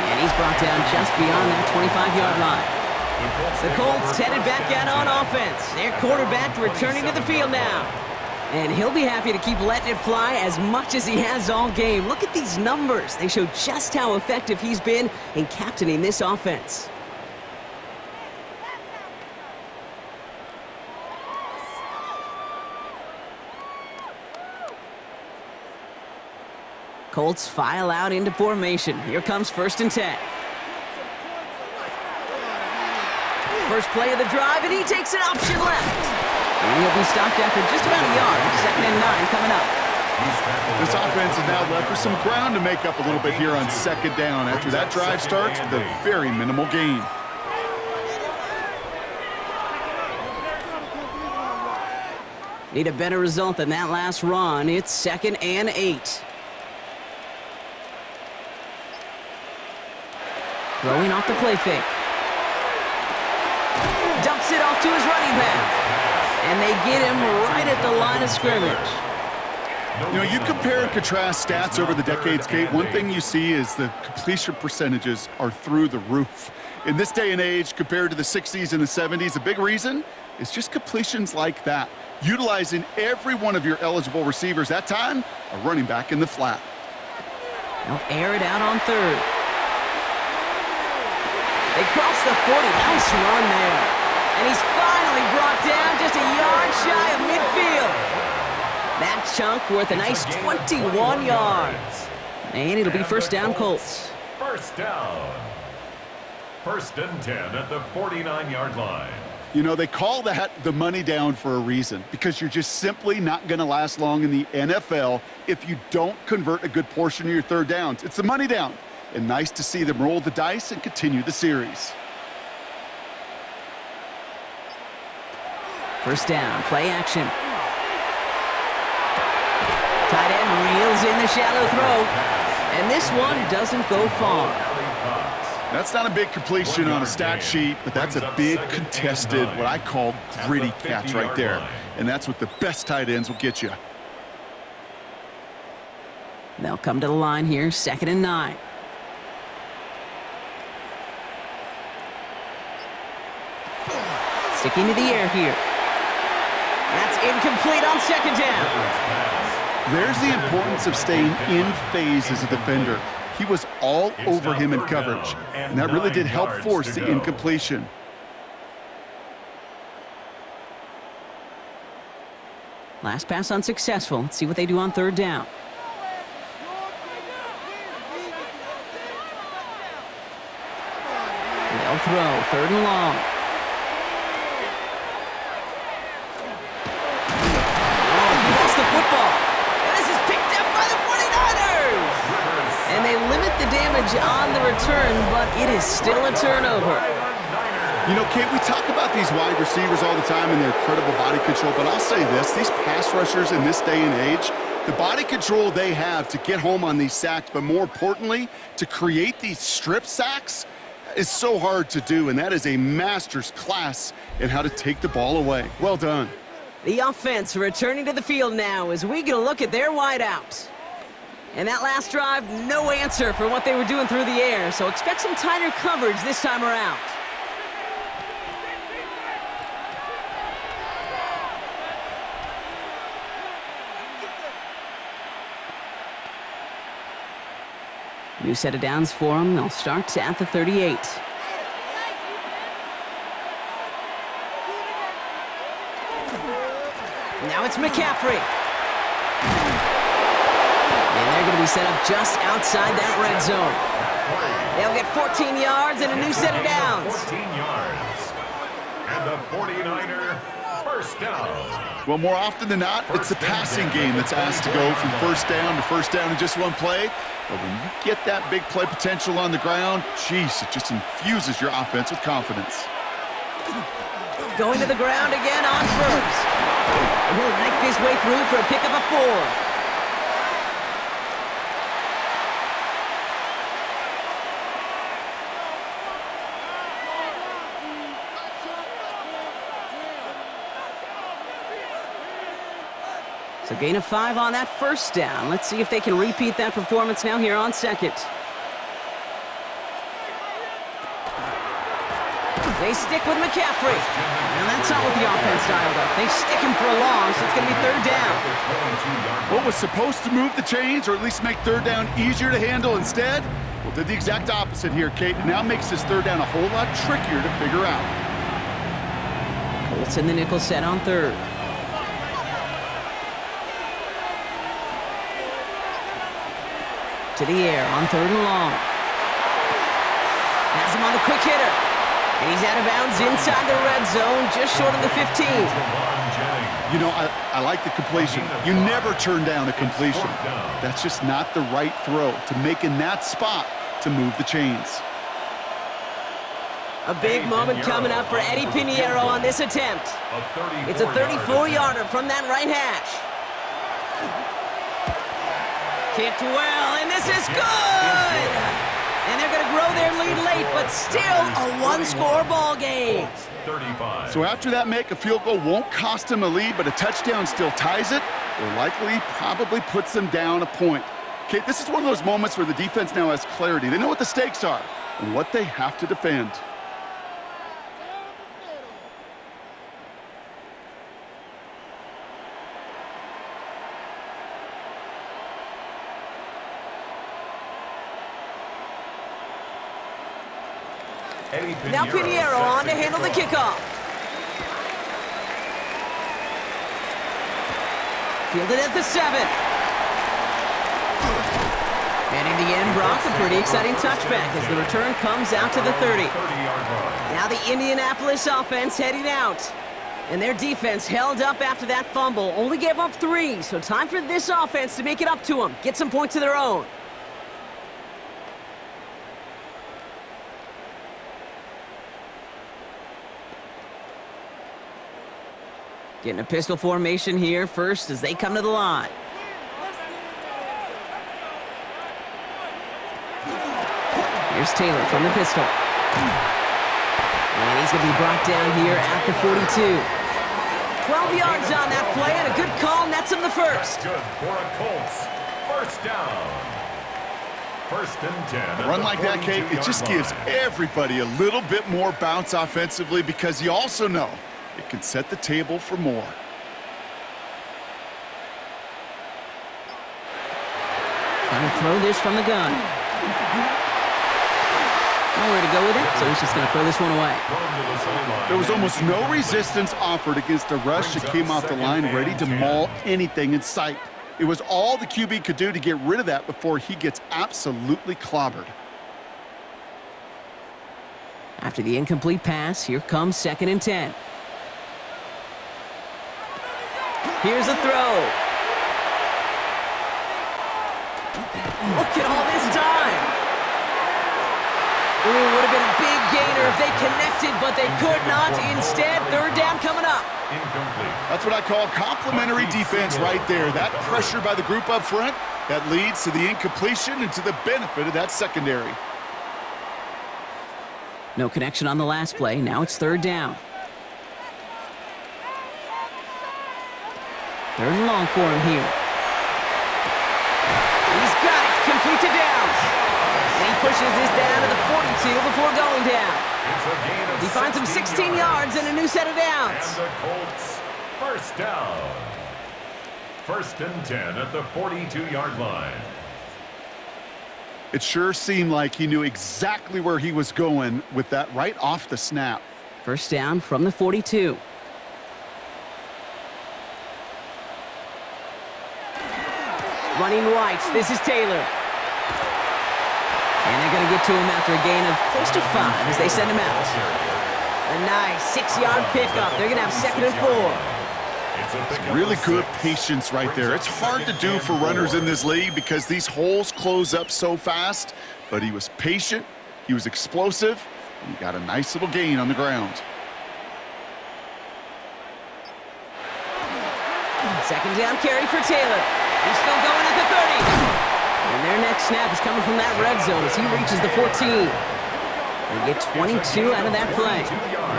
Speaker 1: And he's brought down just beyond that 25-yard line. The Colts headed back out on offense. Their quarterback returning to the field now. And he'll be happy to keep letting it fly as much as he has all game. Look at these numbers. They show just how effective he's been in captaining this offense. Colts file out into formation. Here comes 1st and 10. First play of the drive, and he takes an option left. And he'll be stopped after just about a yard. 2nd and 9 coming up.
Speaker 2: This offense is now left with some ground to make up a little bit here on 2nd down after that drive starts with a very minimal gain.
Speaker 1: Need a better result than that last run. It's 2nd and 8. Throwing off the play fake. Dumps it off to his running back. And they get him right at the line of scrimmage.
Speaker 2: You know, you compare and contrast stats over the decades, Kate. One thing you see is the completion percentages are through the roof. In this day and age, compared to the 60s and the 70s, a big reason is just completions like that. Utilizing every one of your eligible receivers. That time, a running back in the flat.
Speaker 1: They'll air it out on 3rd. They cross the 40. Nice run there. And he's finally brought down just a yard shy of midfield. That chunk worth a nice 21 yards. And it'll be 1st down Colts.
Speaker 3: 1st down. 1st and 10 at the 49-yard line.
Speaker 2: You know, they call that the money down for a reason, because you're just simply not going to last long in the NFL if you don't convert a good portion of your 3rd downs. It's the money down. And nice to see them roll the dice and continue the series.
Speaker 1: 1st down, play action. Tight end reels in the shallow throw. And this one doesn't go far.
Speaker 2: That's not a big completion on a stat sheet, but that's a big contested, what I call gritty catch right there. And that's what the best tight ends will get you.
Speaker 1: They'll come to the line here, 2nd and 9. Sticking to the air here. That's incomplete on 2nd down.
Speaker 2: There's the importance of staying in phase as a defender. He was all over him in coverage, and that really did help force the incompletion.
Speaker 1: Last pass unsuccessful. Let's see what they do on 3rd down. They'll throw 3rd and long. Oh, he lost the football. And this is picked up by the 49ers. And they limit the damage on the return, but it is still a turnover.
Speaker 2: You know, Kate, we talk about these wide receivers all the time and their incredible body control, but I'll say this, these pass rushers in this day and age, the body control they have to get home on these sacks, but more importantly, to create these strip sacks is so hard to do, and that is a master's class in how to take the ball away. Well done.
Speaker 1: The offense returning to the field now as we get a look at their wideouts. And that last drive, no answer for what they were doing through the air, so expect some tighter coverage this time around. New set of downs for them. They'll start at the 38. Now it's McCaffrey. And they're going to be set up just outside that red zone. They'll get 14 yards and a new set of downs.
Speaker 3: 14 yards. And the 49er first down.
Speaker 2: Well, more often than not, it's the passing game that's asked to go from first down in just one play. But when you get that big play potential on the ground, geez, it just infuses your offense with confidence.
Speaker 1: Going to the ground again on first. And he'll knife his way through for a pickup of 4. So gain of 5 on that first down. Let's see if they can repeat that performance now here on second. They stick with McCaffrey. And that's not what the offense dialed up. They stick him for a loss. It's going to be third down.
Speaker 2: What was supposed to move the chains or at least make third down easier to handle instead? Well, did the exact opposite here, Kate. It now makes this third down a whole lot trickier to figure out.
Speaker 1: Colts in the nickel set on third. To the air on third and long. Has him on the quick hitter. And he's out of bounds inside the red zone, just short of the 15.
Speaker 2: You know, I like the completion. You never turn down a completion. That's just not the right throw to make in that spot to move the chains.
Speaker 1: A big moment coming up for Eddie Pinheiro on this attempt. It's a 34-yarder from that right hash. Kicked well, and this is good! And they're going to grow their lead late, but still a one-score ball game.
Speaker 2: So after that make, a field goal won't cost them a lead, but a touchdown still ties it, or likely probably puts them down a point. Kate, this is one of those moments where the defense now has clarity. They know what the stakes are and what they have to defend.
Speaker 1: Now Pinheiro on to handle the kickoff. Fielded at the 7. And in the end, Brock, a pretty exciting touchback as the return comes out to the 30. Now the Indianapolis offense heading out. And their defense held up after that fumble. Only gave up 3, so time for this offense to make it up to them. Get some points of their own. Getting a pistol formation here first as they come to the line. Here's Taylor from the pistol. And he's going to be brought down here at the 42. 12 yards on that play, and a good call nets him the first.
Speaker 3: Good for a Colts. First down. First and 10.
Speaker 2: A run like that, Kate, it just gives everybody a little bit more bounce offensively because you also know it can set the table for more.
Speaker 1: Trying to throw this from the gun. Nowhere to go with it, so he's just going to throw this one away.
Speaker 2: There was almost no resistance offered against a rush that came off the line ready to maul anything in sight. It was all the QB could do to get rid of that before he gets absolutely clobbered.
Speaker 1: After the incomplete pass, here comes 2nd and 10. Here's a throw. Look at all this time. Ooh, would have been a big gainer if they connected, but they could not. Instead, third down coming up.
Speaker 3: Incomplete.
Speaker 2: That's what I call complimentary defense right there. That pressure by the group up front, that leads to the incompletion and to the benefit of that secondary.
Speaker 1: No connection on the last play. Now it's third down. Third and long for him here. He's got it. Complete to Downs. And he pushes this down to the 42 before going down.
Speaker 3: It's a gain of
Speaker 1: He finds him 16 yards and a new set of downs.
Speaker 3: And the Colts, first down. First and 10 at the 42-yard line.
Speaker 2: It sure seemed like he knew exactly where he was going with that right off the snap.
Speaker 1: First down from the 42. Running right, this is Taylor. And they're going to get to him after a gain of close to 5 as they send him out. A nice 6-yard pickup. They're going to have second and 4.
Speaker 2: Really good patience right there. It's hard to do for runners in this league because these holes close up so fast, but he was patient, he was explosive, and he got a nice little gain on the ground.
Speaker 1: Second down carry for Taylor. He's still going at the 30. And their next snap is coming from that red zone as he reaches the 14. They get 22 out of that play.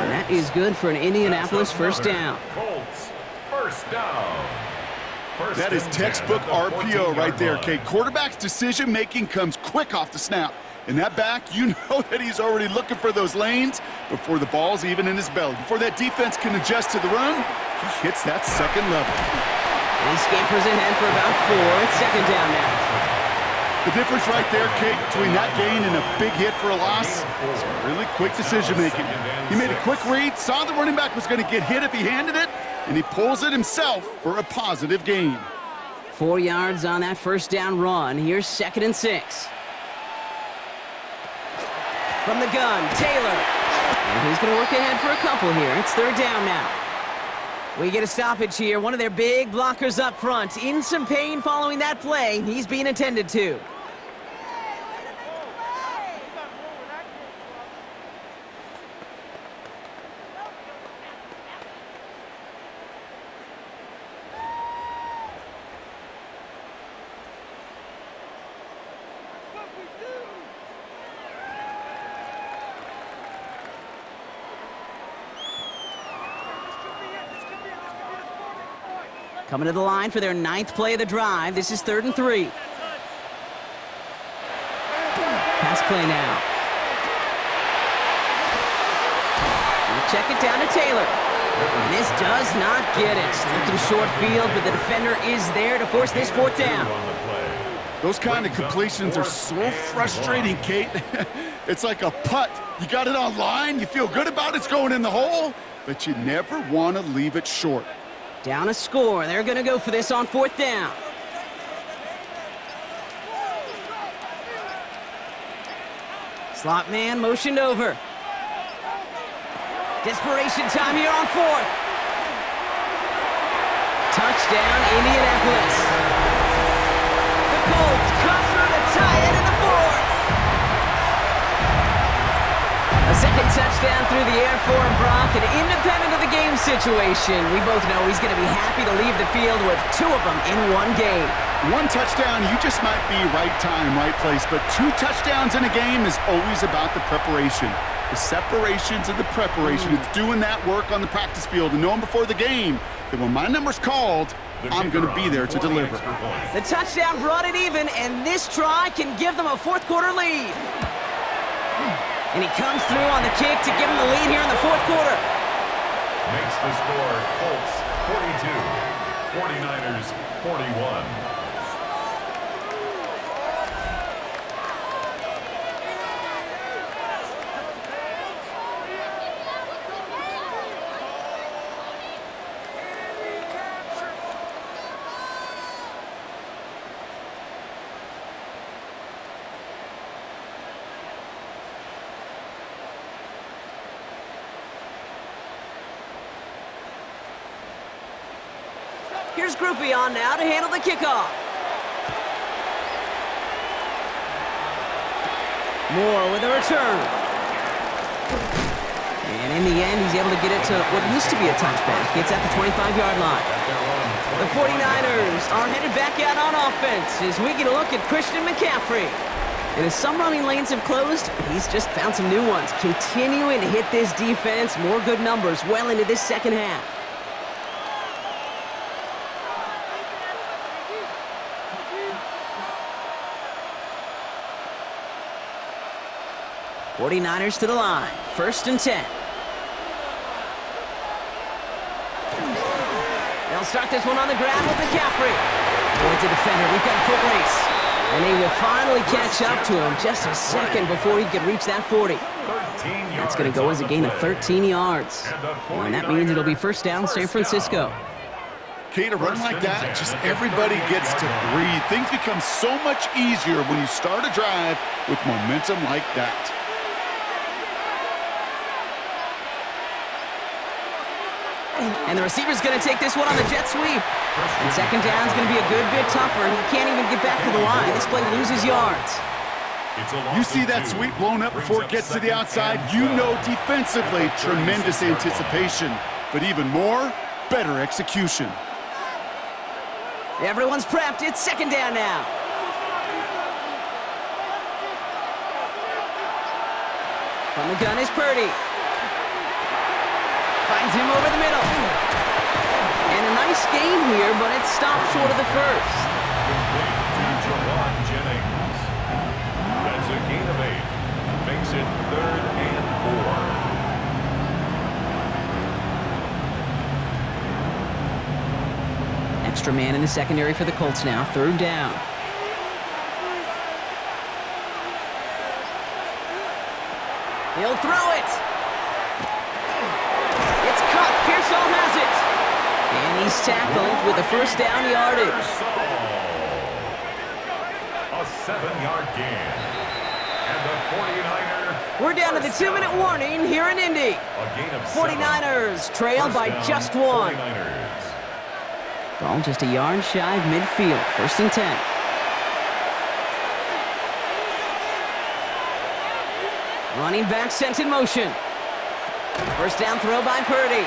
Speaker 1: And that is good for an Indianapolis first down.
Speaker 3: First down.
Speaker 2: That is textbook RPO right there, Kate. Quarterback's decision-making comes quick off the snap. And that back, you know that he's already looking for those lanes before the ball's even in his belly. Before that defense can adjust to the run, he hits that second level.
Speaker 1: And he scampers ahead for about 4. It's second down now.
Speaker 2: The difference right there, Kate, between that gain and a big hit for a loss is really quick decision-making. He made a quick read, saw the running back was going to get hit if he handed it, and he pulls it himself for a positive gain.
Speaker 1: 4 yards on that first down run. Here's second and 6. From the gun, Taylor. And he's going to work ahead for a couple here. It's third down now. We get a stoppage here. One of their big blockers up front. In some pain following that play. He's being attended to. Coming to the line for their 9th play of the drive. This is third and 3. Pass play now. We'll check it down to Taylor. And this does not get it. Looking short field, but the defender is there to force this fourth down.
Speaker 2: Those kind of completions are so frustrating, Kate. It's like a putt. You got it on line, you feel good about it's going in the hole, but you never want to leave it short.
Speaker 1: Down a score. They're going to go for this on fourth down. Slot man motioned over. Desperation time here on fourth. Touchdown, Indianapolis. The Colts come through to tie it in the fourth. A second touchdown through the air for Brock, and independent of the game situation, we both know he's going to be happy to leave the field with 2 of them in one game.
Speaker 2: 1 touchdown, you just might be right time, right place, but 2 touchdowns in a game is always about the preparation. The separations and the preparation. It's doing that work on the practice field and knowing before the game that when my number's called, I'm going to be there to deliver.
Speaker 1: The touchdown brought it even, and this try can give them a fourth quarter lead. And he comes through on the kick to give him the lead here in the fourth quarter.
Speaker 3: Makes the score Colts 42, 49ers 41.
Speaker 1: Here's Groupie on now to handle the kickoff. Moore with a return. And in the end, he's able to get it to what used to be a touchback. It's at the 25-yard line. The 49ers are headed back out on offense as we get a look at Christian McCaffrey. And as some running lanes have closed, he's just found some new ones. Continuing to hit this defense, more good numbers well into this second half. '49ers to the line. 1st and 10. They'll start this one on the ground with McCaffrey. Towards the defender. We've got a foot race. And they will finally catch up to him just a second before he could reach that 40. That's going to go as a gain of 13 yards. And that means it'll be 1st down, San Francisco.
Speaker 2: Kate, a run like that, just everybody gets to breathe. Things become so much easier when you start a drive with momentum like that.
Speaker 1: And the receiver's going to take this one on the jet sweep. And 2nd down is going to be a good bit tougher. He can't even get back to the line. This play loses yards.
Speaker 2: You see that sweep blown up before it gets to the outside, you know defensively, tremendous anticipation. But even more, better execution.
Speaker 1: Everyone's prepped. It's 2nd down now. From the gun is Purdy. Finds him over the middle. And a nice gain here, but it stopped short of the 1st.
Speaker 3: That's a gain of 8. Makes it 3rd and 4.
Speaker 1: Extra man in the secondary for the Colts now. 3rd down. He'll throw it. Pearsall has it. And he's tackled with a 1st down yardage.
Speaker 3: A 7-yard gain. And the 49ers.
Speaker 1: We're down to the 2-minute warning here in Indy. 49ers trailed by just 1. Ball just a yard shy of midfield. 1st and 10. Running back sent in motion. 1st down throw by Purdy.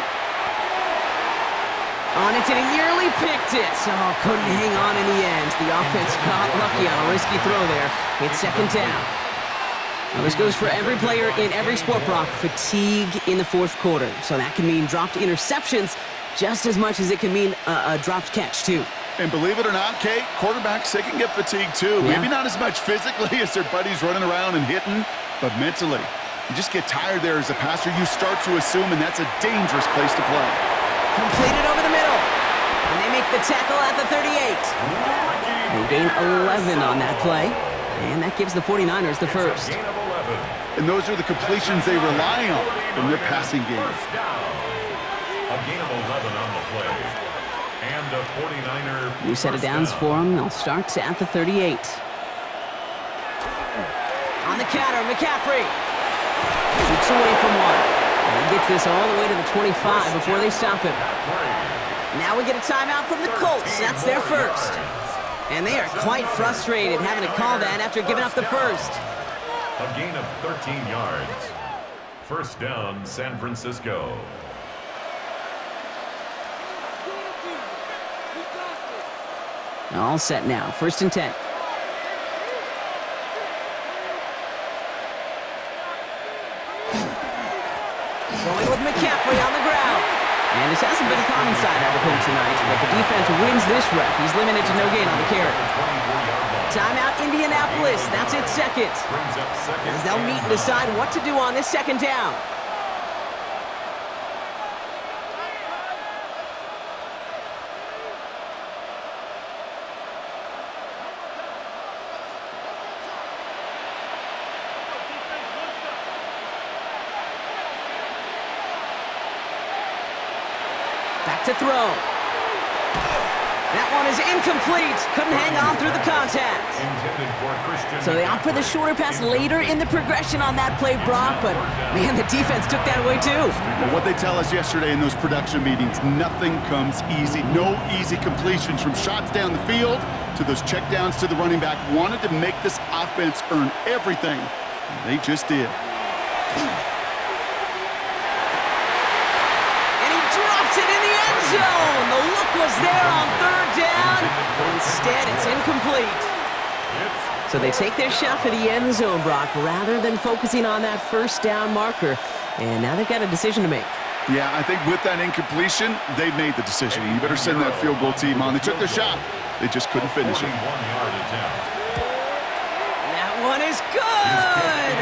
Speaker 1: On it, and he nearly picked it. So couldn't hang on in the end. The offense got lucky on a risky throw there. It's 2nd down. Now this goes for every player in every sport, Brock. Fatigue in the 4th quarter. So that can mean dropped interceptions just as much as it can mean a dropped catch, too.
Speaker 2: And believe it or not, Kate, quarterbacks, they can get fatigued, too.
Speaker 1: Yeah.
Speaker 2: Maybe not as much physically as their buddies running around and hitting, but mentally. You just get tired there as a passer. You start to assume, and that's a dangerous place to play.
Speaker 1: Completed over the middle. And they make the tackle at the 38. They gain 11 on that play. And that gives the 49ers the 1st.
Speaker 2: And those are the completions they rely on from their passing game.
Speaker 3: A gain of 11 on the play. And a 49er.
Speaker 1: New set of downs for them. They'll start at the 38. On the counter, McCaffrey. Shoots away from one. And he gets this all the way to the 25 before they stop him. Now we get a timeout from the Colts. That's their 1st. And they are quite frustrated having to call that after giving up the 1st.
Speaker 3: A gain of 13 yards. 1st down, San Francisco.
Speaker 1: All set now. 1st and 10. Going with McCaffrey on the ground. And this hasn't been a common side out of him tonight, but the defense wins this rep. He's limited to no gain on the carry. Timeout Indianapolis. That's its 2nd. As they'll meet and decide what to do on this 2nd down. Back to throw. That one is incomplete. Couldn't hang on through the contact. So they opt for the shorter pass later in the progression on that play, Brock, but man, the defense took that away too.
Speaker 2: Well, what they tell us yesterday in those production meetings, nothing comes easy. No easy completions from shots down the field to those checkdowns to the running back. Wanted to make this offense earn everything, and they just did.
Speaker 1: zone. The look was there on third down, but instead it's incomplete. So they take their shot for the end zone, Brock, rather than focusing on that first down marker. And now they've got a decision to make.
Speaker 2: Yeah, I think with that incompletion, they've made the decision. You better send that field goal team on. They took their shot. They just couldn't finish it.
Speaker 1: That one is good.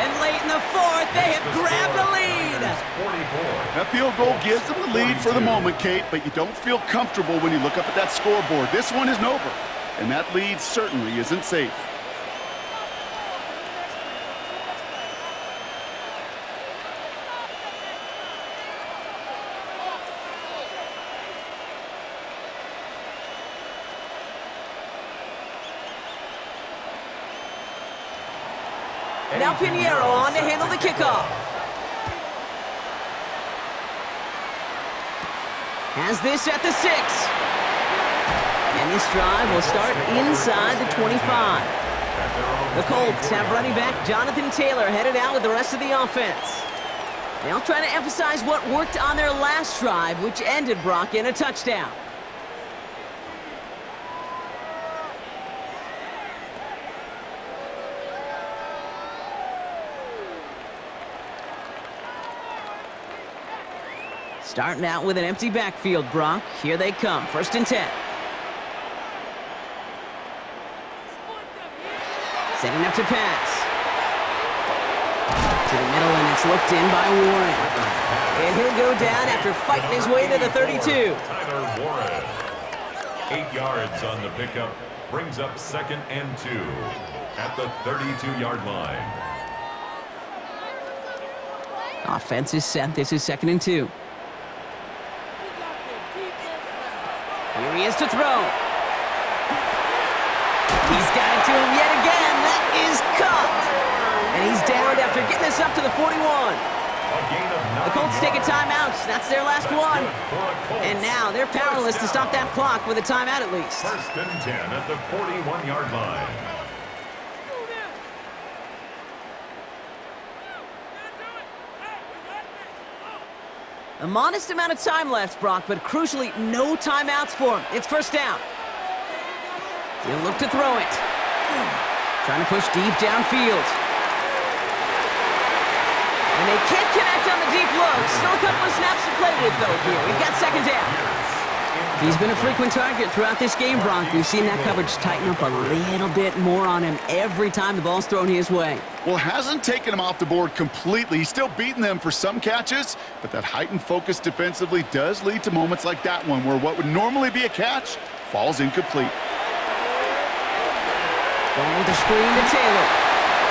Speaker 1: And late in the fourth, they have grabbed the lead.
Speaker 2: That field goal gives them the lead for the moment, Kate, but you don't feel comfortable when you look up at that scoreboard. This one isn't over, and that lead certainly isn't safe.
Speaker 1: Now Pinheiro on to handle the kickoff. Has this at the 6. And this drive will start inside the 25. The Colts have running back Jonathan Taylor headed out with the rest of the offense. They'll try to emphasize what worked on their last drive, which ended, Brock, in a touchdown. Starting out with an empty backfield, Brock. Here they come, 1st and 10. Setting up to pass. To the middle, and it's looked in by Warren. And he'll go down after fighting his way to the 32.
Speaker 3: Tyler Warren. 8 yards on the pickup. Brings up 2nd and 2 at the 32-yard line.
Speaker 1: Offense is set. This is 2nd and 2. Here he is to throw. He's got it to him yet again. That is caught. And he's downed after getting this up to the 41. The Colts take a timeout. That's their last one. And now they're powerless to stop that clock with a timeout at least.
Speaker 3: 1st and 10 at the 41-yard line.
Speaker 1: A modest amount of time left, Brock, but crucially, no timeouts for him. It's 1st down. He'll look to throw it. Trying to push deep downfield. And they can't connect on the deep look. Still a couple of snaps to play with, though, here. We've got 2nd down. He's been a frequent target throughout this game, Brock. We've seen that coverage tighten up a little bit more on him every time the ball's thrown his way.
Speaker 2: Well, hasn't taken him off the board completely. He's still beating them for some catches, but that heightened focus defensively does lead to moments like that one where what would normally be a catch falls incomplete.
Speaker 1: Going with the screen to Taylor.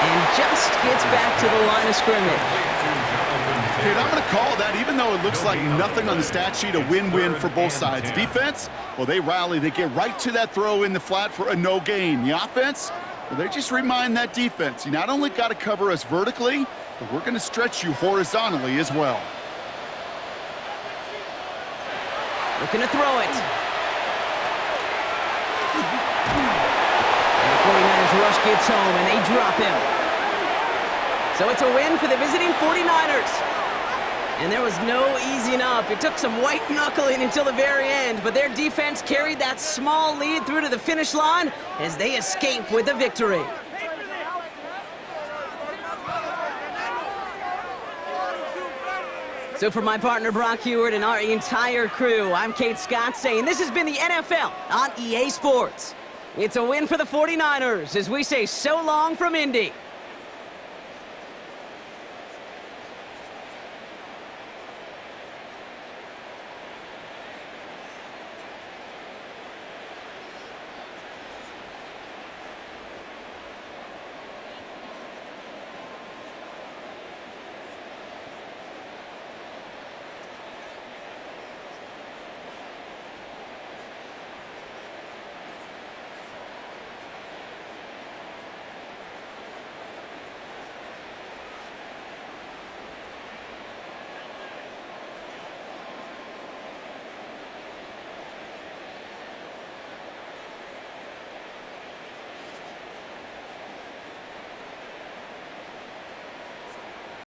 Speaker 1: And just gets back to the line of scrimmage.
Speaker 2: Kate, I'm going to call that, even though it looks like nothing on the stat sheet, a win-win for both sides. Defense, well, they rally. They get right to that throw in the flat for a no gain. The offense, well, they just remind that defense, you not only got to cover us vertically, but we're going to stretch you horizontally as well.
Speaker 1: Looking to throw it. And the 49ers rush gets home, and they drop him. So it's a win for the visiting 49ers. And there was no easing up. It took some white knuckling until the very end, but their defense carried that small lead through to the finish line as they escape with a victory. So for my partner Brock Heward and our entire crew, I'm Kate Scott saying this has been the NFL on EA Sports. It's a win for the 49ers as we say so long from Indy.